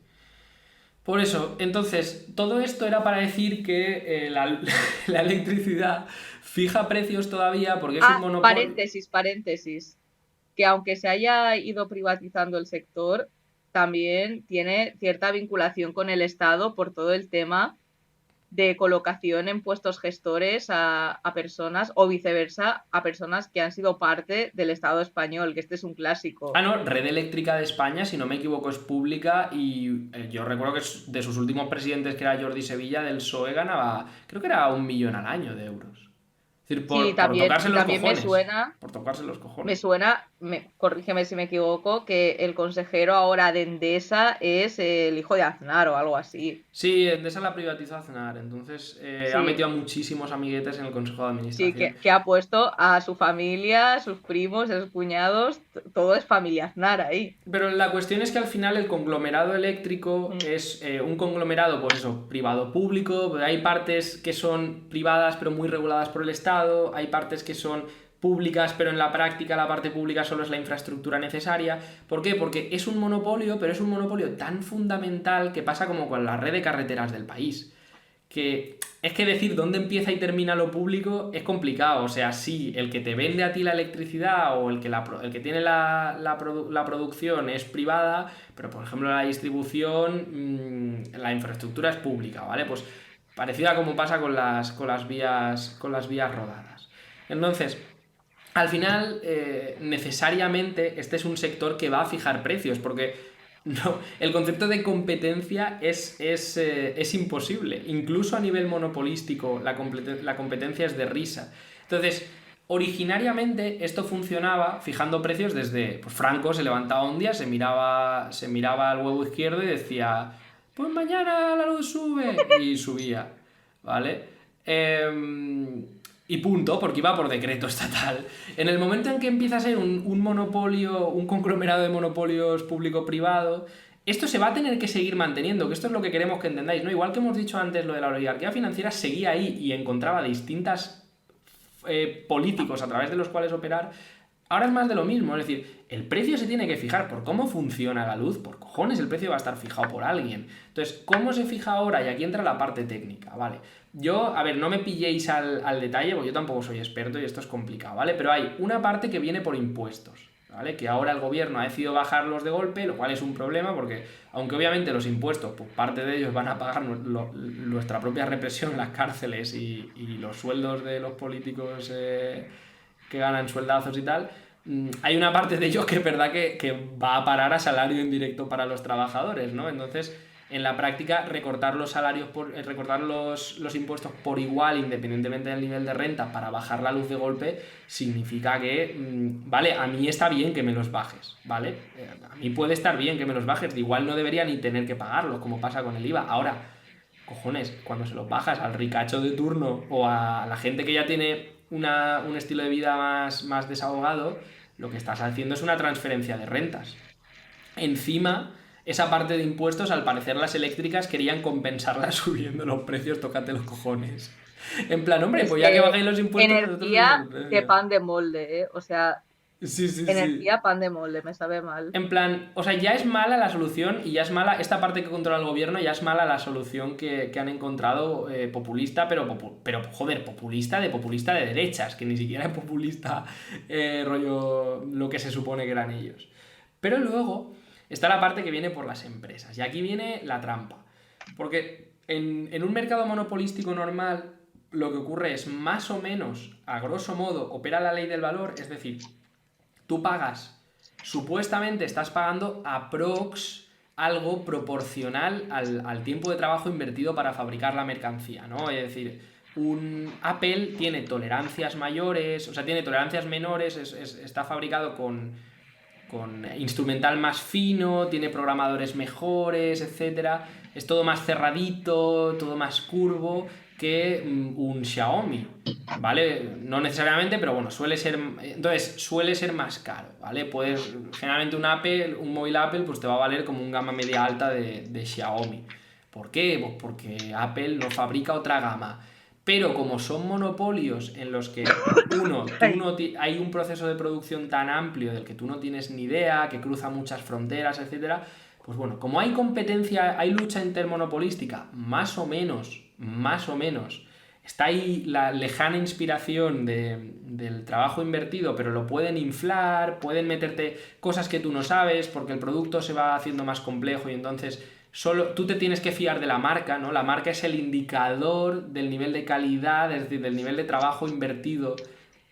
Por eso, entonces, todo esto era para decir que la electricidad fija precios todavía porque es un monopolio.
Paréntesis, que aunque se haya ido privatizando el sector, también tiene cierta vinculación con el Estado por todo el tema de colocación en puestos gestores a personas, o viceversa, a personas que han sido parte del Estado español, que este es un clásico.
Ah, no, Red Eléctrica de España, si no me equivoco, es pública y yo recuerdo que de sus últimos presidentes, que era Jordi Sevilla, del PSOE, ganaba, creo que era 1 millón al año de euros. Es decir,
Sí,
por tocarse los
también
cojones. Por tocarse los
me
cojones.
suena, corrígeme si me equivoco, que el consejero ahora de Endesa es el hijo de Aznar o algo así.
Sí, Endesa la privatizó Aznar, entonces ha
Sí,
metido a muchísimos amiguetes en el Consejo de
sí,
Administración.
que ha puesto a su familia, a sus primos, a sus cuñados, todo es familia Aznar ahí.
Pero la cuestión es que al final el conglomerado eléctrico
Mm.
es un conglomerado, pues eso, privado-público. Hay partes que son privadas pero muy reguladas por el Estado, hay partes que son públicas pero en la práctica la parte pública solo es la infraestructura necesaria. ¿Por qué? Porque es un monopolio, pero es un monopolio tan fundamental que pasa como con la red de carreteras del país. Que es que decir dónde empieza y termina lo público es complicado. O sea, sí, el que te vende a ti la electricidad o el que tiene la producción es privada, pero por ejemplo la distribución, la infraestructura es pública, ¿vale? Pues parecida como pasa con las vías rodadas. Entonces, al final, necesariamente, este es un sector que va a fijar precios, porque no, el concepto de competencia es imposible. Incluso a nivel monopolístico, la competencia es de risa. Entonces, originariamente esto funcionaba fijando precios desde... Pues Franco se levantaba un día, se miraba al huevo izquierdo y decía, pues mañana la luz sube, y subía, ¿vale? Y punto, porque iba por decreto estatal. En el momento en que empieza a ser un monopolio, un conglomerado de monopolios público-privado, esto se va a tener que seguir manteniendo, que esto es lo que queremos que entendáis, ¿no? Igual que hemos dicho antes lo de la oligarquía financiera, seguía ahí y encontraba distintas políticos a través de los cuales operar. Ahora es más de lo mismo, es decir, el precio se tiene que fijar por cómo funciona la luz, por cojones el precio va a estar fijado por alguien. Entonces, ¿cómo se fija ahora? Y aquí entra la parte técnica, ¿vale? Yo, a ver, no me pilléis al detalle, porque yo tampoco soy experto y esto es complicado, ¿vale? Pero hay una parte que viene por impuestos, ¿vale? Que ahora el gobierno ha decidido bajarlos de golpe, lo cual es un problema porque, aunque obviamente los impuestos, pues parte de ellos van a pagar nuestra propia represión, las cárceles y los sueldos de los políticos que ganan sueldazos y tal, hay una parte de ellos que es verdad que va a parar a salario indirecto para los trabajadores, ¿no? Entonces, en la práctica, recortar los salarios, recortar los impuestos por igual, independientemente del nivel de renta, para bajar la luz de golpe, significa que, vale, a mí está bien que me los bajes, ¿vale? A mí puede estar bien que me los bajes, igual no debería ni tener que pagarlos, como pasa con el IVA. Ahora, cojones, cuando se los bajas al ricacho de turno o a la gente que ya tiene un estilo de vida más desahogado, lo que estás haciendo es una transferencia de rentas. Encima, esa parte de impuestos, al parecer las eléctricas querían compensarla subiendo los precios, tócate los cojones. En plan, hombre,
Es
pues ya que
que
bajáis los impuestos, nosotros subimos
energía
el
de
precio.
pan de molde, ¿eh? O sea,
Sí, sí, sí.
energía pan de molde, me sabe mal.
En plan, o sea, ya es mala la solución y ya es mala esta parte que controla el gobierno, ya es mala la solución que han encontrado populista, pero joder, populista de derechas, que ni siquiera es populista rollo lo que se supone que eran ellos. Pero luego está la parte que viene por las empresas y aquí viene la trampa. Porque en un mercado monopolístico normal lo que ocurre es más o menos, a grosso modo, opera la ley del valor, es decir, tú pagas, supuestamente estás pagando aprox algo proporcional al tiempo de trabajo invertido para fabricar la mercancía, ¿no? Es decir, un Apple tiene tolerancias mayores, o sea, tiene tolerancias menores, está fabricado con instrumental más fino, tiene programadores mejores, etcétera. Es todo más cerradito, todo más curvo que un Xiaomi, ¿vale? No necesariamente, pero bueno, suele ser más caro, ¿vale? Generalmente un móvil Apple, pues te va a valer como un gama media alta de Xiaomi. ¿Por qué? Pues porque Apple no fabrica otra gama. Pero como son monopolios en los que hay un proceso de producción tan amplio del que tú no tienes ni idea, que cruza muchas fronteras, etcétera, pues bueno, como hay competencia, hay lucha intermonopolística, más o menos, está ahí la lejana inspiración del trabajo invertido, pero lo pueden inflar, pueden meterte cosas que tú no sabes, porque el producto se va haciendo más complejo y entonces solo tú te tienes que fiar de la marca, ¿no? La marca es el indicador del nivel de calidad, es decir, del nivel de trabajo invertido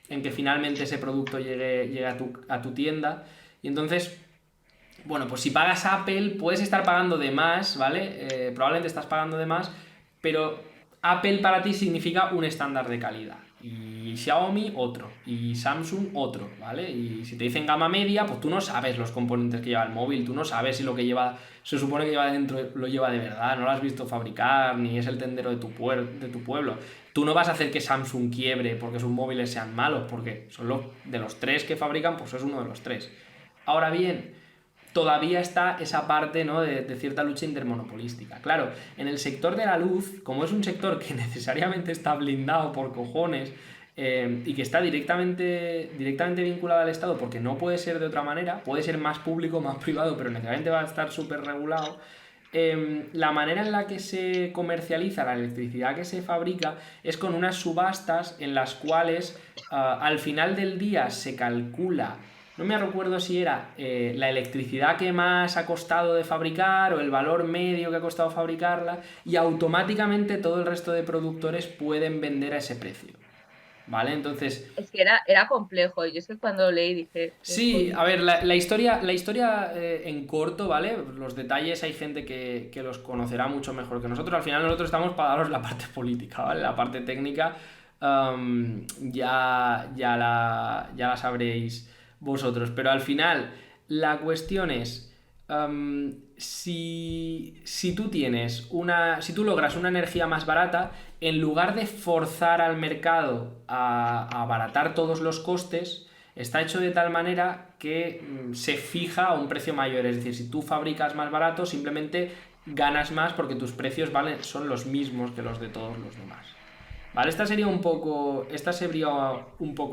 en que finalmente ese producto llegue a tu tienda. Y entonces, bueno, pues si pagas Apple, puedes estar pagando de más, ¿vale? Probablemente estás pagando de más, pero Apple para ti significa un estándar de calidad. Y Xiaomi otro. Y Samsung otro, ¿vale? Y si te dicen gama media, pues tú no sabes los componentes que lleva el móvil, tú no sabes si lo que lleva, se supone que lleva dentro, lo lleva de verdad, no lo has visto fabricar, ni es el tendero de tu pueblo. Tú no vas a hacer que Samsung quiebre porque sus móviles sean malos, porque son de los tres que fabrican, pues es uno de los tres. Ahora bien, todavía está esa parte, ¿no? de cierta lucha intermonopolística. Claro, en el sector de la luz, como es un sector que necesariamente está blindado por cojones y que está directamente vinculado al Estado, porque no puede ser de otra manera, puede ser más público, más privado, pero necesariamente va a estar súper regulado. La manera en la que se comercializa la electricidad que se fabrica es con unas subastas en las cuales al final del día se calcula, no me recuerdo si era la electricidad que más ha costado de fabricar o el valor medio que ha costado fabricarla, y automáticamente todo el resto de productores pueden vender a ese precio, ¿vale? Entonces,
Es que era complejo. Yo es que cuando lo leí dije, qué
sí,
jodido.
a ver, la historia en corto, ¿vale? Los detalles hay gente que los conocerá mucho mejor que nosotros. Al final nosotros estamos para daros la parte política, ¿vale? La parte técnica ya la sabréis vosotros. Pero al final la cuestión es, si tú si tú logras una energía más barata, en lugar de forzar al mercado a abaratar todos los costes, está hecho de tal manera que se fija a un precio mayor. Es decir, si tú fabricas más barato, simplemente ganas más porque tus precios son los mismos que los de todos los demás. ¿Vale? Esta sería un poco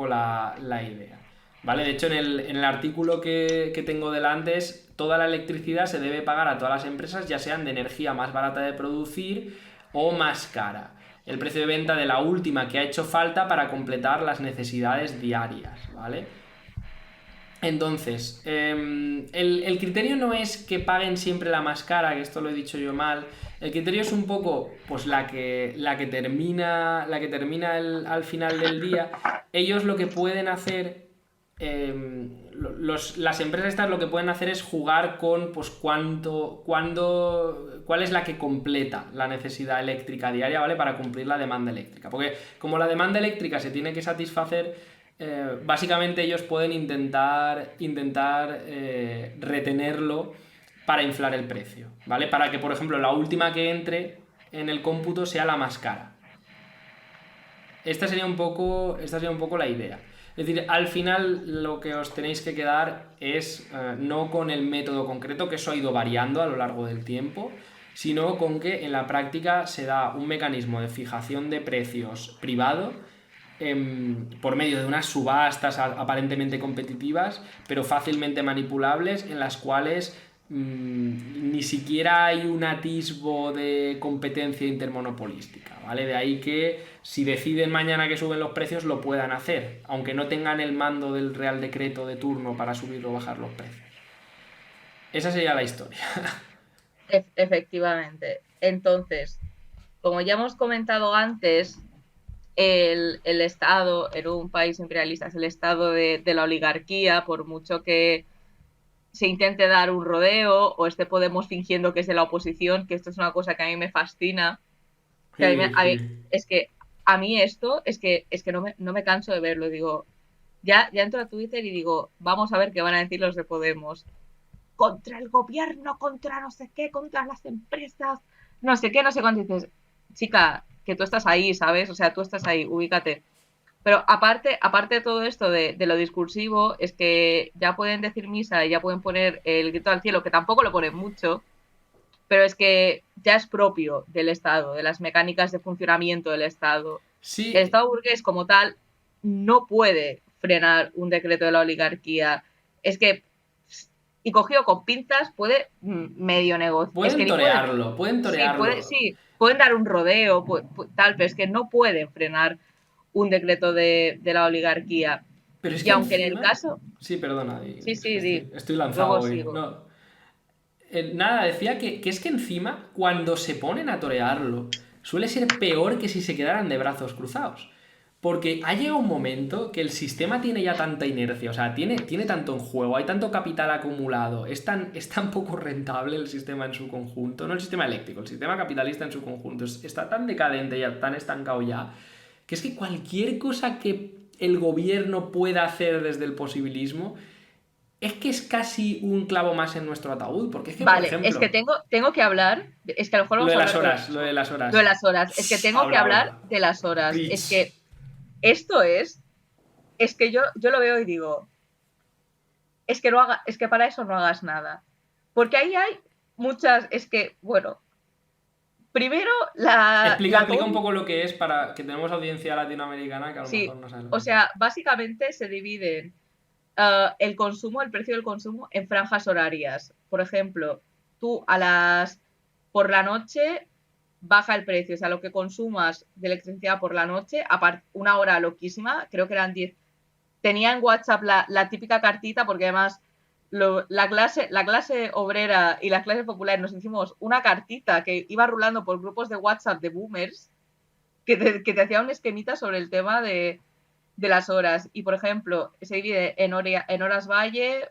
la idea. ¿Vale? De hecho, en el artículo que tengo delante es: toda la electricidad se debe pagar a todas las empresas, ya sean de energía más barata de producir o más cara. El precio de venta de la última que ha hecho falta para completar las necesidades diarias, ¿vale? Entonces, el criterio no es que paguen siempre la más cara, que esto lo he dicho yo mal. El criterio es un poco, pues la que termina al final del día. Ellos lo que pueden hacer, las empresas estas lo que pueden hacer es jugar con, pues cuál es la que completa la necesidad eléctrica diaria, ¿vale? Para cumplir la demanda eléctrica. Porque como la demanda eléctrica se tiene que satisfacer, básicamente ellos pueden intentar retenerlo para inflar el precio, ¿vale? Para que, por ejemplo, la última que entre en el cómputo sea la más cara. Esta sería un poco la idea. Es decir, al final lo que os tenéis que quedar es no con el método concreto, que eso ha ido variando a lo largo del tiempo, sino con que en la práctica se da un mecanismo de fijación de precios privado por medio de unas subastas aparentemente competitivas, pero fácilmente manipulables, en las cuales ni siquiera hay un atisbo de competencia intermonopolística, ¿vale? De ahí que si deciden mañana que suben los precios lo puedan hacer, aunque no tengan el mando del Real Decreto de turno para subir o bajar los precios. Esa sería la historia.
Efectivamente. Entonces, como ya hemos comentado antes, el Estado en un país imperialista es el Estado de la oligarquía, por mucho que se intente dar un rodeo o esté Podemos fingiendo que es de la oposición, que esto es una cosa que a mí me fascina. Que es que a mí esto es que no me canso de verlo. Digo, ya entro a Twitter y digo, vamos a ver qué van a decir los de Podemos. Contra el gobierno, contra no sé qué, contra las empresas, no sé qué, no sé cuánto. Dices, chica, que tú estás ahí, ¿sabes? O sea, tú estás ahí, ubícate. Pero aparte de todo esto de lo discursivo, es que ya pueden decir misa y ya pueden poner el grito al cielo, que tampoco lo ponen mucho, pero es que ya es propio del Estado, de las mecánicas de funcionamiento del Estado. El
Sí,
Estado burgués como tal no puede frenar un decreto de la oligarquía. Es que, y cogido con pinzas, puede medio negocio. Es que
pueden
ni pueden.
torearlo,
Sí, pueden dar un rodeo, tal, pero es que no pueden frenar un decreto de la oligarquía.
pero es
Y
que
aunque en el
encima...
caso.
Sí, perdona,
Sí,
es que
sí, di.
estoy lanzado
Luego
hoy.
sigo.
No, Nada, decía que es que encima, cuando se ponen a torearlo, suele ser peor que si se quedaran de brazos cruzados. Porque ha llegado un momento que el sistema tiene ya tanta inercia, o sea, tiene tanto en juego, hay tanto capital acumulado, es tan poco rentable el sistema en su conjunto, no el sistema eléctrico, el sistema capitalista en su conjunto, está tan decadente ya, tan estancado ya, que es que cualquier cosa que el gobierno pueda hacer desde el posibilismo es que es casi un clavo más en nuestro ataúd, porque es que, por
Vale, es
ejemplo,
que tengo que hablar, es que a lo mejor
lo
vamos
de
a
las
hablar
horas, lo de las horas.
de las horas, es que tengo que
Habla,
hablar
habla.
de las horas, es
Preach.
que esto es que yo lo veo y digo, es que para eso no hagas nada, porque ahí hay muchas, es que, bueno, primero
Explica un poco lo que es para que tenemos audiencia latinoamericana que a lo
sí,
mejor no sabe lo
o
que es.
sea, básicamente se dividen el consumo, el precio del consumo en franjas horarias. Por ejemplo, tú por la noche baja el precio, o sea, lo que consumas de electricidad por la noche, una hora loquísima, creo que eran 10. Tenía en WhatsApp la típica cartita, porque además la clase obrera y las clases populares nos hicimos una cartita que iba rulando por grupos de WhatsApp de boomers que te hacía un esquemita sobre el tema de las horas. Y, por ejemplo, se divide en horas valle,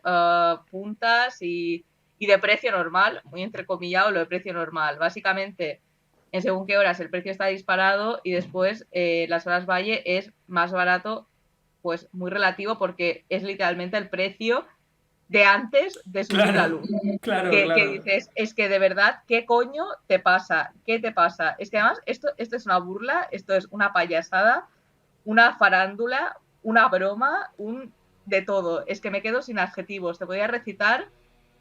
puntas y de precio normal, muy entrecomillado lo de precio normal. Básicamente, en según qué horas el precio está disparado y después las horas valle es más barato, pues muy relativo porque es literalmente el precio de antes de subir la luz.
Claro,
Que
claro.
dices, es que de verdad, ¿qué coño te pasa? ¿Qué te pasa? Es que además esto es una burla, esto es una payasada, una farándula, una broma, de todo. Es que me quedo sin adjetivos. Te podía recitar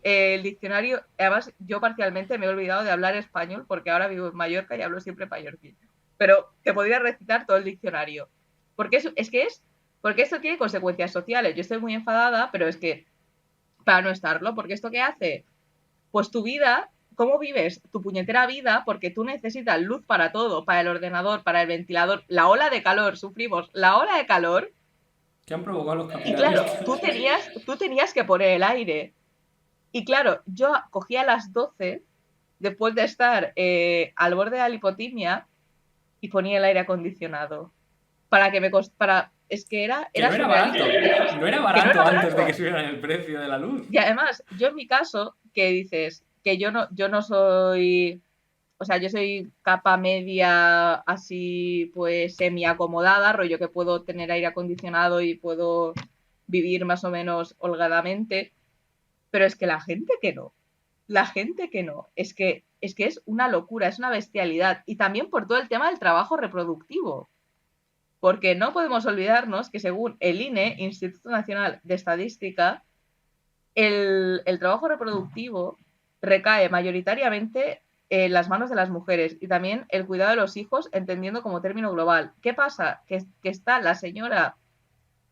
el diccionario. Además, yo parcialmente me he olvidado de hablar español porque ahora vivo en Mallorca y hablo siempre mallorquín. Pero te podría recitar todo el diccionario. Porque porque esto tiene consecuencias sociales. Yo estoy muy enfadada, pero es que para no estarlo, porque esto qué hace, pues tu vida, ¿cómo vives tu puñetera vida? Porque tú necesitas luz para todo, para el ordenador, para el ventilador, la ola de calor, sufrimos la ola de calor.
¿Qué han provocado los
Y claro,
capitalistas?
tú tenías que poner el aire. Y claro, yo cogía a las 12, después de estar al borde de la lipotimia, y ponía el aire acondicionado. Para que me costara. Es que
Que
era
no era
surrealista.
barato. No era
Que no
barato
era
antes de que
barato.
subieran el precio de la luz.
Y además, yo en mi caso, que dices que yo no soy. O sea, yo soy capa media así, pues semi acomodada, rollo que puedo tener aire acondicionado y puedo vivir más o menos holgadamente, pero es que la gente que no, es que es una locura, es una bestialidad. Y también por todo el tema del trabajo reproductivo, porque no podemos olvidarnos que según el INE, Instituto Nacional de Estadística, el trabajo reproductivo recae mayoritariamente en las manos de las mujeres y también el cuidado de los hijos, entendiendo como término global. ¿Qué pasa? Que está la señora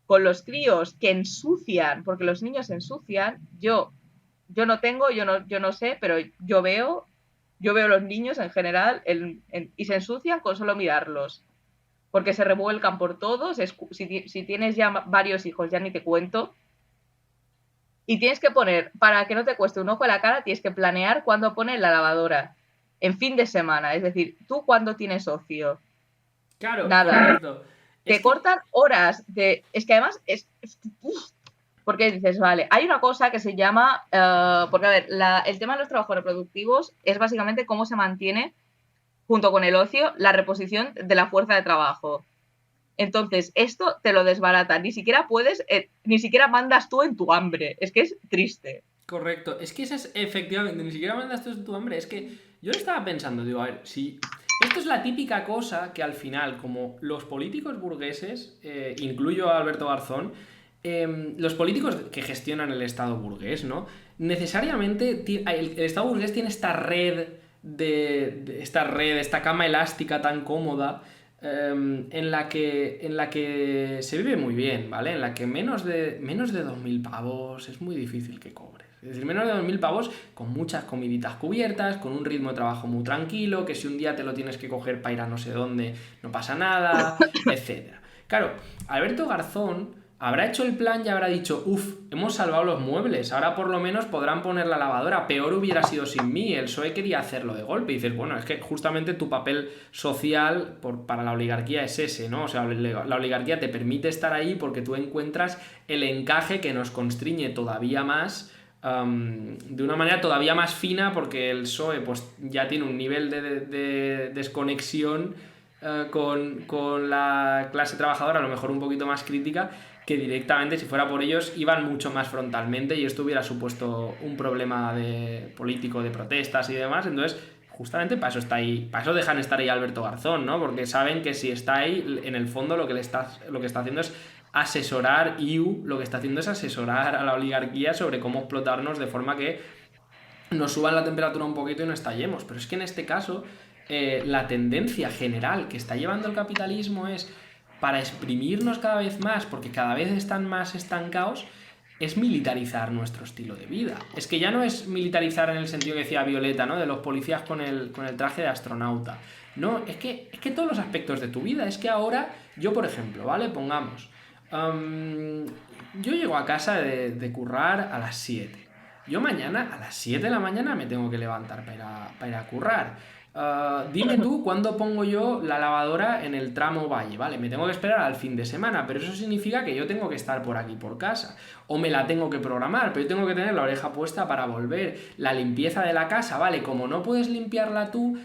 con los críos que ensucian, porque los niños ensucian. Yo no tengo, yo no sé, pero yo veo los niños en general y se ensucian con solo mirarlos, porque se revuelcan por todos. Si tienes ya varios hijos, ya ni te cuento. Y tienes que poner, para que no te cueste un ojo a la cara, tienes que planear cuándo pones la lavadora. En fin de semana. Es decir, tú cuándo tienes ocio.
Claro,
Nada.
correcto. Es
Te
que,
cortan horas de. Es que además uf, porque dices, vale, hay una cosa que se llama. Porque, a ver, el tema de los trabajos reproductivos es básicamente cómo se mantiene, junto con el ocio, la reposición de la fuerza de trabajo. Entonces, esto te lo desbarata. Ni siquiera mandas tú en tu hambre. Es que es triste.
correcto. Es que esa es efectivamente, ni siquiera mandas tú tu hambre. Es que yo lo estaba pensando, digo, a ver, si. Esto es la típica cosa que al final, como los políticos burgueses, incluyo a Alberto Garzón, los políticos que gestionan el Estado burgués, ¿no? Necesariamente el Estado burgués tiene esta cama elástica tan cómoda, en la que se vive muy bien, ¿vale? En la que menos de 2.000 pavos es muy difícil que cobres. Es decir, menos de 2.000 pavos con muchas comiditas cubiertas, con un ritmo de trabajo muy tranquilo, que si un día te lo tienes que coger para ir a no sé dónde, no pasa nada, etc. Claro, Alberto Garzón habrá hecho el plan y habrá dicho, uff, hemos salvado los muebles, ahora por lo menos podrán poner la lavadora, peor hubiera sido sin mí, el PSOE quería hacerlo de golpe. Y dices, bueno, es que justamente tu papel social para la oligarquía es ese, ¿no? O sea, la oligarquía te permite estar ahí porque tú encuentras el encaje que nos constriñe todavía más, de una manera todavía más fina, porque el PSOE pues, ya tiene un nivel de desconexión con la clase trabajadora, a lo mejor un poquito más crítica, que directamente, si fuera por ellos, iban mucho más frontalmente y esto hubiera supuesto un problema político de protestas y demás. Entonces, justamente para eso está ahí, para eso dejan estar ahí Alberto Garzón, ¿no? Porque saben que si está ahí, en el fondo lo que está haciendo es asesorar, lo que está haciendo es asesorar a la oligarquía sobre cómo explotarnos de forma que nos suban la temperatura un poquito y no estallemos. Pero es que en este caso, la tendencia general que está llevando el capitalismo es, para exprimirnos cada vez más, porque cada vez están más estancados, es militarizar nuestro estilo de vida. Es que ya no es militarizar en el sentido que decía Violeta, ¿no? De los policías con el traje de astronauta. No, es que todos los aspectos de tu vida. Es que ahora, yo por ejemplo, ¿vale? Pongamos, yo llego a casa de currar a las 7. Yo mañana a las 7 de la mañana me tengo que levantar para ir a currar. Dime tú cuándo pongo yo la lavadora en el tramo valle, ¿vale? Me tengo que esperar al fin de semana, pero eso significa que yo tengo que estar por aquí por casa. O me la tengo que programar, pero yo tengo que tener la oreja puesta para volver. La limpieza de la casa, ¿vale? Como no puedes limpiarla tú,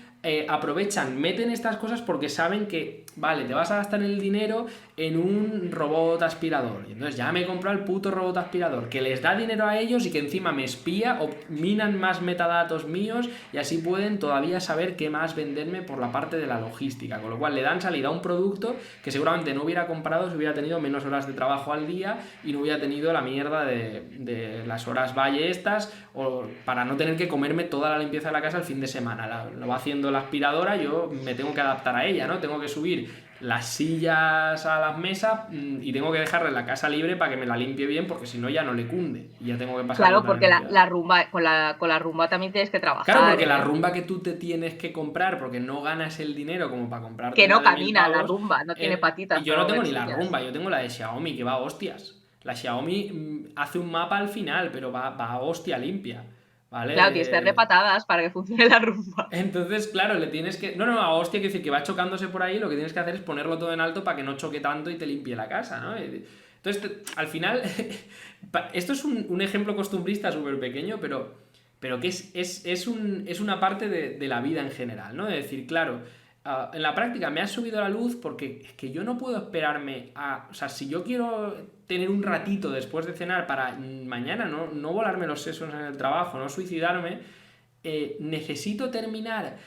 aprovechan, meten estas cosas porque saben que, vale, te vas a gastar el dinero en un robot aspirador. Y entonces ya me he comprado el puto robot aspirador, que les da dinero a ellos y que encima me espía, o minan más metadatos míos y así pueden todavía saber qué más venderme por la parte de la logística. Con lo cual le dan salida a un producto que seguramente no hubiera comprado si hubiera tenido menos horas de trabajo al día y no hubiera tenido la mierda de las horas valle estas, o para no tener que comerme toda la limpieza de la casa el fin de semana. Lo va haciendo la aspiradora, yo me tengo que adaptar a ella, ¿no? Tengo que subir las sillas a las mesas y tengo que dejarle la casa libre para que me la limpie bien, porque si no ya no le cunde y ya tengo que pasar.
Claro, porque la rumba, con la rumba también tienes que trabajar.
Claro, porque la rumba que tú te tienes que comprar, porque no ganas el dinero como para comprarte.
Que no camina la rumba, no tiene patitas.
Y yo no tengo ni la rumba, yo tengo la de Xiaomi, que va a hostias. La Xiaomi hace un mapa al final, pero va a hostia limpia. ¿Vale?
Claro, tienes que darle patadas para que funcione la rumba.
Entonces, claro, le tienes que... No, a hostia, quiere decir que va chocándose por ahí, lo que tienes que hacer es ponerlo todo en alto para que no choque tanto y te limpie la casa, ¿no? Entonces, al final, esto es un ejemplo costumbrista súper pequeño, pero que es una parte de la vida en general, ¿no? De decir, claro, en la práctica me has subido la luz porque es que yo no puedo esperarme a... O sea, si yo quiero tener un ratito después de cenar para mañana no volarme los sesos en el trabajo, no suicidarme, necesito terminar...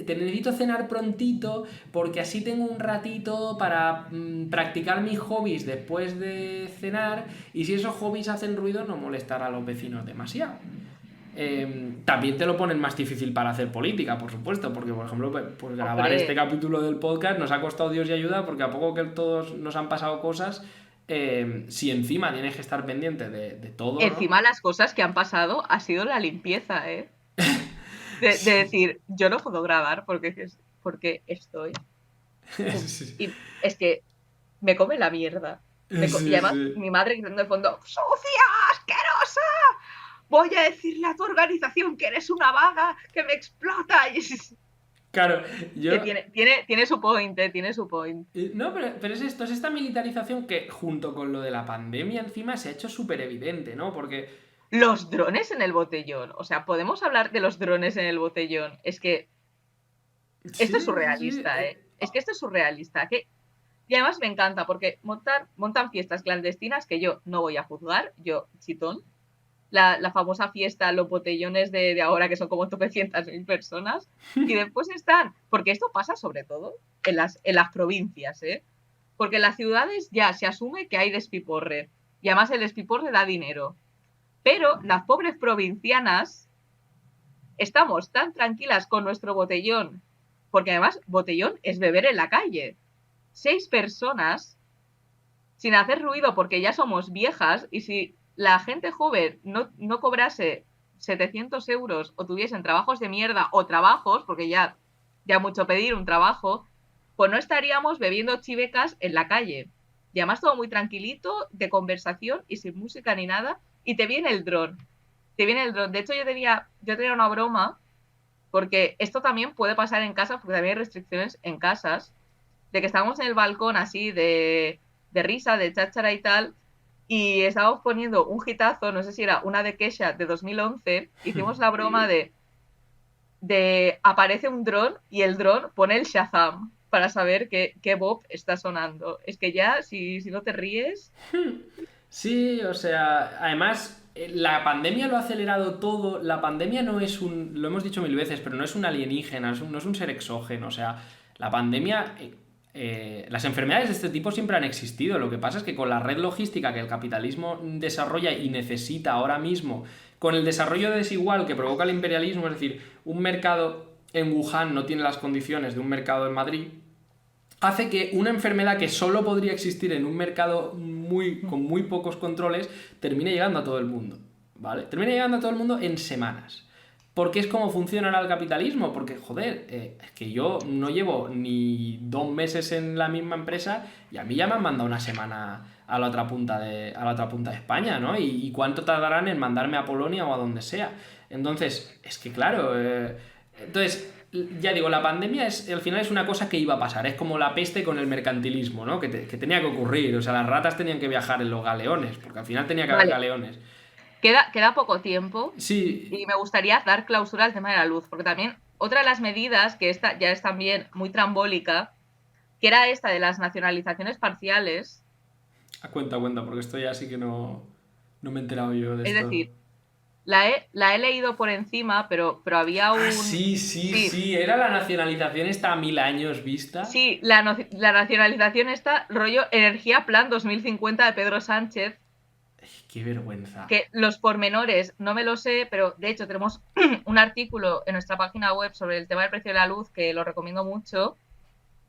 necesito cenar prontito porque así tengo un ratito para practicar mis hobbies después de cenar, y si esos hobbies hacen ruido no molestar a los vecinos demasiado. También te lo ponen más difícil para hacer política, por supuesto, porque por ejemplo pues grabar este capítulo del podcast nos ha costado Dios y ayuda, porque a poco que todos nos han pasado cosas, si encima tienes que estar pendiente de todo,
encima, ¿no? Las cosas que han pasado ha sido la limpieza, de decir, yo no puedo grabar porque estoy... Sí. Y es que me come la mierda. Y además mi madre gritando de fondo, ¡sucia, asquerosa! Voy a decirle a tu organización que eres una vaga, que me explota.
Claro, yo...
Que tiene su point, tiene su point.
No, pero es esto, es esta militarización que junto con lo de la pandemia encima se ha hecho súper evidente, ¿no? Porque...
Los drones en el botellón, o sea, podemos hablar de los drones en el botellón. Es que esto es surrealista, Es que esto es surrealista. Y además me encanta porque montan fiestas clandestinas que yo no voy a juzgar, yo chitón. La famosa fiesta, los botellones de ahora, que son como 300.000 personas, y después están, porque esto pasa sobre todo en las provincias, porque en las ciudades ya se asume que hay despiporre, y además el despiporre da dinero, pero las pobres provincianas estamos tan tranquilas con nuestro botellón, porque además botellón es beber en la calle, 6 personas sin hacer ruido porque ya somos viejas, y si la gente joven no cobrase 700 euros o tuviesen trabajos de mierda o trabajos, porque ya mucho pedir un trabajo, pues no estaríamos bebiendo chivecas en la calle. Y además todo muy tranquilito, de conversación y sin música ni nada. Y te viene el dron. Te viene el dron. De hecho, yo tenía una broma, porque esto también puede pasar en casa, porque también hay restricciones en casas, de que estábamos en el balcón así de risa, de cháchara y tal, y estábamos poniendo un hitazo, no sé si era una de Kesha de 2011, hicimos la broma de aparece un dron y el dron pone el Shazam para saber qué Bob está sonando. Es que ya, si no te ríes...
Sí, o sea, además la pandemia lo ha acelerado todo. La pandemia no es lo hemos dicho mil veces, pero no es un alienígena, no es un ser exógeno. O sea, la pandemia, las enfermedades de este tipo siempre han existido. Lo que pasa es que con la red logística que el capitalismo desarrolla y necesita ahora mismo, con el desarrollo desigual que provoca el imperialismo, es decir, un mercado en Wuhan no tiene las condiciones de un mercado en Madrid, hace que una enfermedad que solo podría existir en un mercado con muy pocos controles termine llegando a todo el mundo, ¿vale? Termine llegando a todo el mundo en semanas. Porque es como funciona ahora el capitalismo. Porque, joder, es que yo no llevo ni 2 meses en la misma empresa y a mí ya me han mandado una semana a la otra punta de España, ¿no? ¿Y cuánto tardarán en mandarme a Polonia o a donde sea? Entonces, es que claro... entonces, ya digo, la pandemia al final es una cosa que iba a pasar. Es como la peste con el mercantilismo, ¿no? Que tenía que ocurrir. O sea, las ratas tenían que viajar en los galeones, porque al final tenía que haber
Vale,
galeones.
queda poco tiempo
Sí,
y me gustaría dar clausura al tema de la luz, porque también otra de las medidas, que esta ya es también muy trambólica, que era esta de las nacionalizaciones parciales,
cuenta, porque esto ya sí que no me he enterado yo de
es
esto.
decir, la he leído por encima, pero había
Ah,
un...
sí, sí,
Sí,
sí, era la nacionalización esta a 1000 años vista.
sí, la nacionalización está rollo Energía Plan 2050 de Pedro Sánchez,
Ay, qué vergüenza.
que los pormenores no me lo sé, pero de hecho tenemos un artículo en nuestra página web sobre el tema del precio de la luz, que lo recomiendo mucho,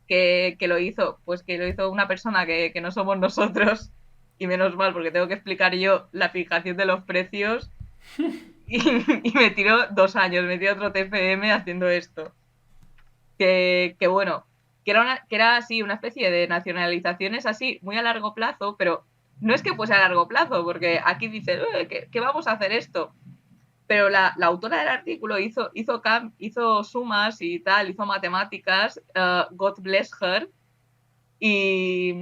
que lo hizo, pues que lo hizo una persona que no somos nosotros, y menos mal, porque tengo que explicar yo la fijación de los precios, y me tiró 2 años, me tiró otro TFM haciendo esto. Que bueno, que era así, una especie de nacionalizaciones así, muy a largo plazo, pero no es que fuese a largo plazo, porque aquí dice, que vamos a hacer esto. Pero la autora del artículo hizo sumas y tal, hizo matemáticas, God bless her, y,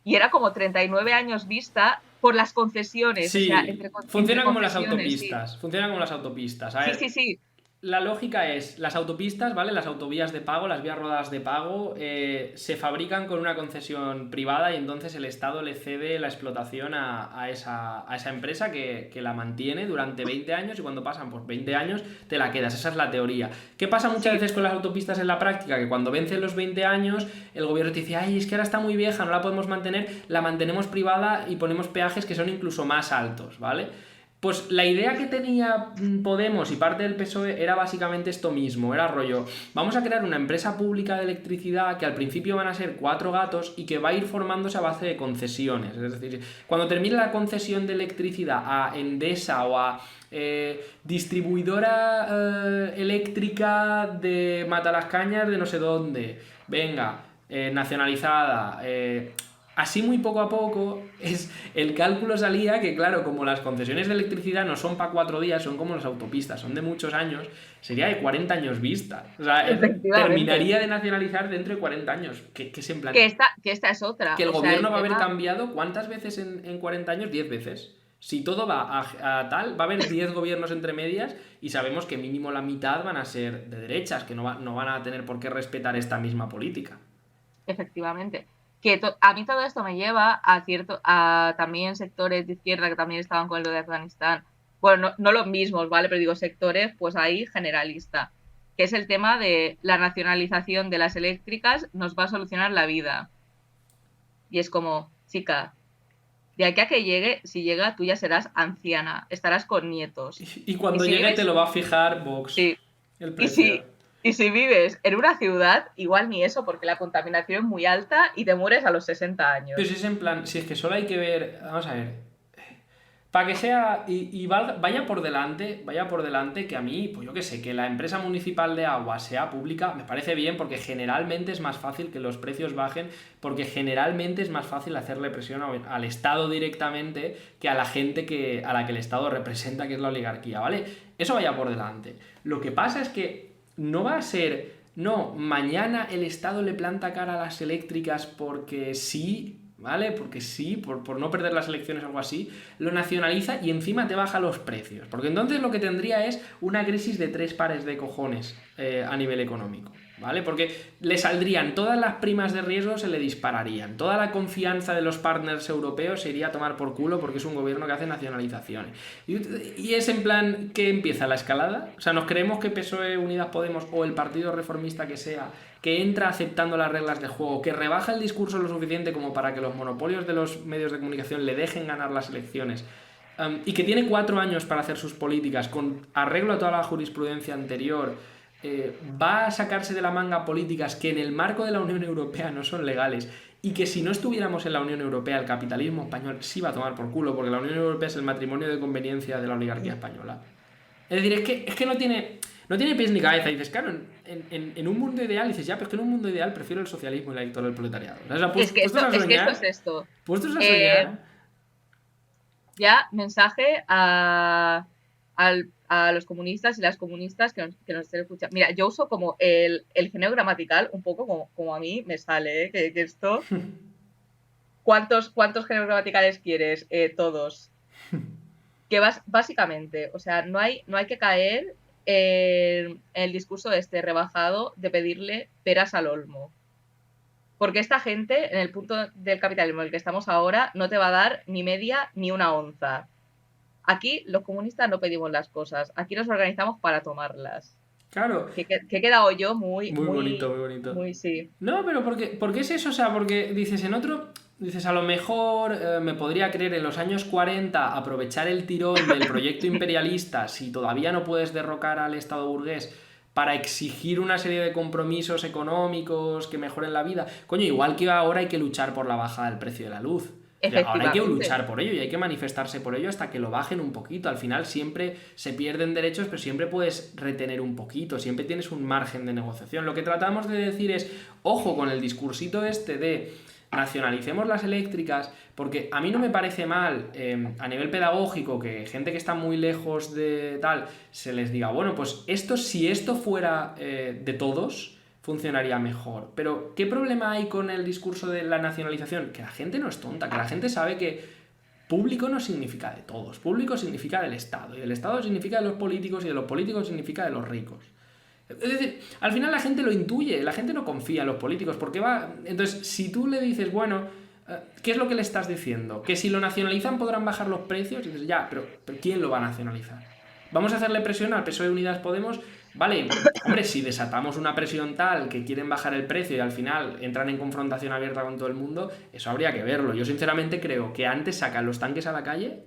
y era como 39 años vista por las concesiones, o sea,
Sí,
entre
funciona como las
concesiones, sí.
autopistas. Funciona como las autopistas. A
Sí, sí,
ver,
sí.
la lógica es, las autopistas, ¿vale? Las autovías de pago, las vías rodadas de pago, se fabrican con una concesión privada y entonces el Estado le cede la explotación a esa empresa que la mantiene durante 20 años y cuando pasan por 20 años te la quedas. Esa es la teoría. ¿Qué pasa muchas
Sí,
veces con las autopistas en la práctica? Que cuando vencen los 20 años el gobierno te dice, ay, es que ahora está muy vieja, no la podemos mantener, la mantenemos privada y ponemos peajes que son incluso más altos, ¿vale? Pues la idea que tenía Podemos y parte del PSOE era básicamente esto mismo, era rollo, vamos a crear una empresa pública de electricidad que al principio van a ser 4 gatos y que va a ir formándose a base de concesiones, es decir, cuando termine la concesión de electricidad a Endesa o a distribuidora eléctrica de Matalascañas de no sé dónde, venga, nacionalizada, así muy poco a poco, el cálculo salía que, claro, como las concesiones de electricidad no son para 4 días, son como las autopistas, son de muchos años, sería de 40 años vista. O sea,
efectivamente.
terminaría de nacionalizar dentro de 40 años. Que es en
Que
plan.
esta es otra.
Que el
O sea,
gobierno
el
va a haber
tema...
cambiado ¿cuántas veces en 40 años? 10 veces. Si todo va a tal, va a haber 10 gobiernos entre medias y sabemos que mínimo la mitad van a ser de derechas, que no van a tener por qué respetar esta misma política.
Efectivamente. A mí todo esto me lleva a también sectores de izquierda que también estaban con lo de Afganistán. Bueno, no los mismos, ¿vale? Pero digo sectores, pues ahí generalista. Que es el tema de la nacionalización de las eléctricas nos va a solucionar la vida. Y es como, chica, de aquí a que llegue, si llega, tú ya serás anciana, estarás con nietos.
Y
Y
cuando
si
llegue te
vives,
lo va a fijar Vox,
sí,
el
y
precio.
si, y si vives en una ciudad, igual ni eso, porque la contaminación es muy alta y te mueres a los 60
Pero
años.
si es en plan, si es que solo hay que ver, vamos a ver, Para que sea, vaya por delante que a mí, pues yo qué sé, que la empresa municipal de agua sea pública, me parece bien porque generalmente es más fácil que los precios bajen, porque generalmente es más fácil hacerle presión al Estado directamente que a la gente a la que el Estado representa, que es la oligarquía, ¿vale? Eso vaya por delante. Lo que pasa es que no va a ser, no, mañana el Estado le planta cara a las eléctricas porque sí, ¿vale? Porque sí, por no perder las elecciones o algo así, lo nacionaliza y encima te baja los precios. Porque entonces lo que tendría es una crisis de 3 pares de cojones a nivel económico, ¿vale? Porque le saldrían todas las primas de riesgo, se le dispararían. Toda la confianza de los partners europeos se iría a tomar por culo porque es un gobierno que hace nacionalizaciones. Y es en plan que empieza la escalada. O sea, nos creemos que PSOE, Unidas Podemos o el partido reformista que sea, que entra aceptando las reglas de juego, que rebaja el discurso lo suficiente como para que los monopolios de los medios de comunicación le dejen ganar las elecciones, y que tiene 4 años para hacer sus políticas con arreglo a toda la jurisprudencia anterior, va a sacarse de la manga políticas que en el marco de la Unión Europea no son legales y que si no estuviéramos en la Unión Europea el capitalismo español sí va a tomar por culo porque la Unión Europea es el matrimonio de conveniencia de la oligarquía española. Es decir, es que no tiene pies ni cabeza. Y dices, claro, en un mundo ideal, dices, ya, pero es que en un mundo ideal prefiero el socialismo y la dictadura del proletariado. O sea,
Es que esto es esto.
Puestos a soñar.
Ya, mensaje a los comunistas y las comunistas que nos estén escuchando. Mira, yo uso como el género gramatical un poco como a mí me sale, ¿eh? Que esto... ¿Cuántos géneros gramaticales quieres? Todos. Que básicamente, o sea, no hay que caer en el discurso rebajado de pedirle peras al olmo. Porque esta gente, en el punto del capitalismo en el que estamos ahora, no te va a dar ni media ni una onza. Aquí los comunistas no pedimos las cosas, aquí nos organizamos para tomarlas.
Claro.
Que he quedado yo muy
bonito, muy bonito.
Muy sí.
No, pero ¿por qué es eso? O sea, porque dices a lo mejor me podría creer en los años 40 aprovechar el tirón del proyecto imperialista si todavía no puedes derrocar al Estado burgués para exigir una serie de compromisos económicos que mejoren la vida. Coño, igual que ahora hay que luchar por la baja del precio de la luz. Ahora hay que luchar por ello y hay que manifestarse por ello hasta que lo bajen un poquito. Al final siempre se pierden derechos, pero siempre puedes retener un poquito, siempre tienes un margen de negociación. Lo que tratamos de decir es, ojo con el discursito de nacionalicemos las eléctricas, porque a mí no me parece mal a nivel pedagógico que gente que está muy lejos de tal se les diga, bueno, pues si esto fuera de todos, funcionaría mejor. Pero, ¿qué problema hay con el discurso de la nacionalización? Que la gente no es tonta, que la gente sabe que público no significa de todos, público significa del Estado, y del Estado significa de los políticos, y de los políticos significa de los ricos. Es decir, al final la gente lo intuye, la gente no confía en los políticos, porque va... Entonces, si tú le dices, bueno, ¿qué es lo que le estás diciendo? Que si lo nacionalizan podrán bajar los precios, y dices, ya, pero ¿quién lo va a nacionalizar? ¿Vamos a hacerle presión al PSOE Unidas Podemos? Vale, hombre, si desatamos una presión tal que quieren bajar el precio y al final entran en confrontación abierta con todo el mundo, eso habría que verlo. Yo sinceramente creo que antes sacan los tanques a la calle,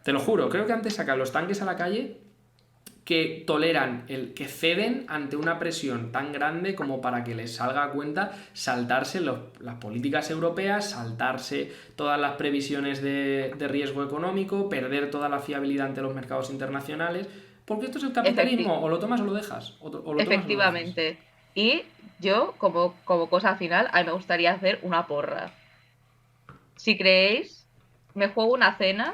te lo juro, creo que antes sacan los tanques a la calle que toleran que ceden ante una presión tan grande como para que les salga a cuenta saltarse las políticas europeas, saltarse todas las previsiones de riesgo económico, perder toda la fiabilidad ante los mercados internacionales, porque esto es el capitalismo, o lo tomas o lo dejas.
Efectivamente. Y yo, como cosa final, a mí me gustaría hacer una porra. Si creéis, me juego una cena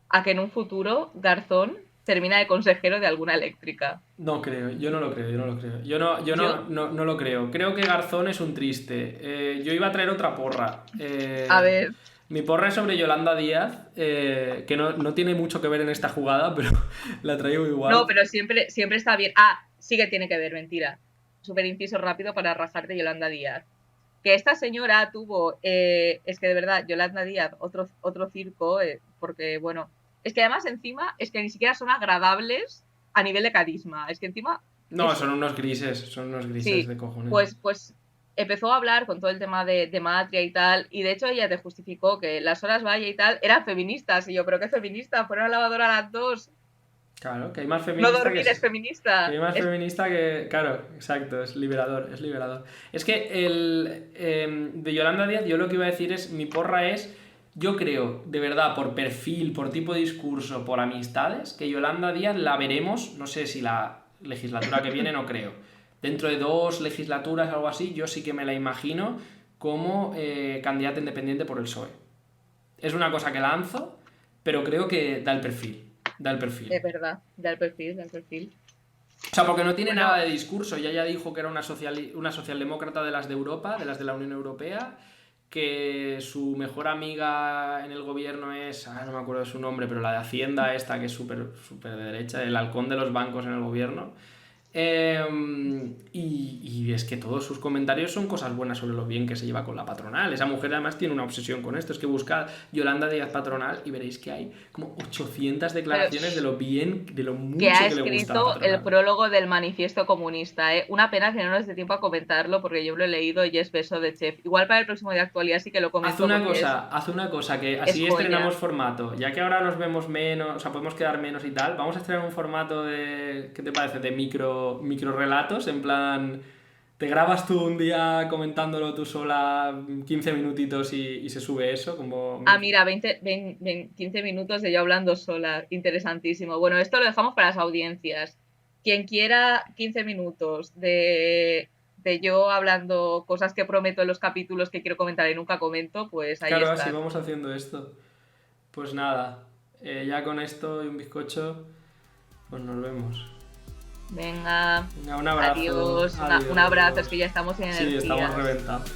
a que en un futuro Garzón termina de consejero de alguna eléctrica.
No creo, yo no lo creo. Yo no lo creo. Creo que Garzón es un triste. Yo iba a traer otra porra.
A ver.
Mi porra es sobre Yolanda Díaz, que no tiene mucho que ver en esta jugada, pero la traigo igual.
No, pero siempre está bien. Ah, sí que tiene que ver, mentira. Súper inciso rápido para rajar de Yolanda Díaz. Que esta señora tuvo, es que de verdad, Yolanda Díaz, otro circo, porque bueno, es que además encima, es que ni siquiera son agradables a nivel de carisma, es que encima...
No, son unos grises sí, de cojones.
Pues empezó a hablar con todo el tema de Matria y tal, y de hecho ella te justificó que las horas Valle y tal eran feministas, y yo, ¿pero qué feminista? Fueron a la lavadora a las 2.
Claro, que hay más feminista.
No dormir es feminista.
Que hay más feminista que... Claro, exacto, es liberador. Es que de Yolanda Díaz, yo lo que iba a decir es, mi porra es Yo creo, de verdad, por perfil, por tipo de discurso, por amistades, que Yolanda Díaz la veremos, no sé si la legislatura que viene, no creo. Dentro de 2 legislaturas o algo así, yo sí que me la imagino como candidata independiente por el PSOE. Es una cosa que lanzo, pero creo que da el perfil. Da el perfil.
Es verdad, da el perfil, da el perfil.
O sea, porque no tiene nada de discurso. Ya dijo que era una socialdemócrata de las de Europa, de las de la Unión Europea, que su mejor amiga en el gobierno es, no me acuerdo de su nombre, pero la de Hacienda esta, que es súper de derecha, el halcón de los bancos en el gobierno. Y es que todos sus comentarios son cosas buenas sobre lo bien que se lleva con la patronal. Esa mujer además tiene una obsesión con esto. Es que buscad Yolanda Díaz patronal y veréis que hay como 800 declaraciones de lo bien, de lo mucho
que ha
que le gusta la
escrito
patronal.
el prólogo del manifiesto comunista, ¿eh? Una pena que no nos dé tiempo a comentarlo porque yo lo he leído y es beso de chef. Igual para el próximo de actualidad sí que lo comento.
Haz una cosa, que así estrenamos formato. Ya que ahora nos vemos menos, o sea, podemos quedar menos y tal, vamos a estrenar un formato de, ¿qué te parece? De micro relatos, en plan, te grabas tú un día comentándolo tú sola 15 minutitos y se sube eso, como...
Mira, 15 minutos de yo hablando sola, interesantísimo. Bueno, esto lo dejamos para las audiencias. Quien quiera 15 minutos de yo hablando cosas que prometo en los capítulos que quiero comentar y nunca comento, pues ahí está.
Claro, así vamos haciendo esto. Pues nada, ya con esto y un bizcocho, pues nos vemos.
Venga,
un abrazo.
Adiós. Un abrazo, es que ya estamos en el
Sí, estamos reventados.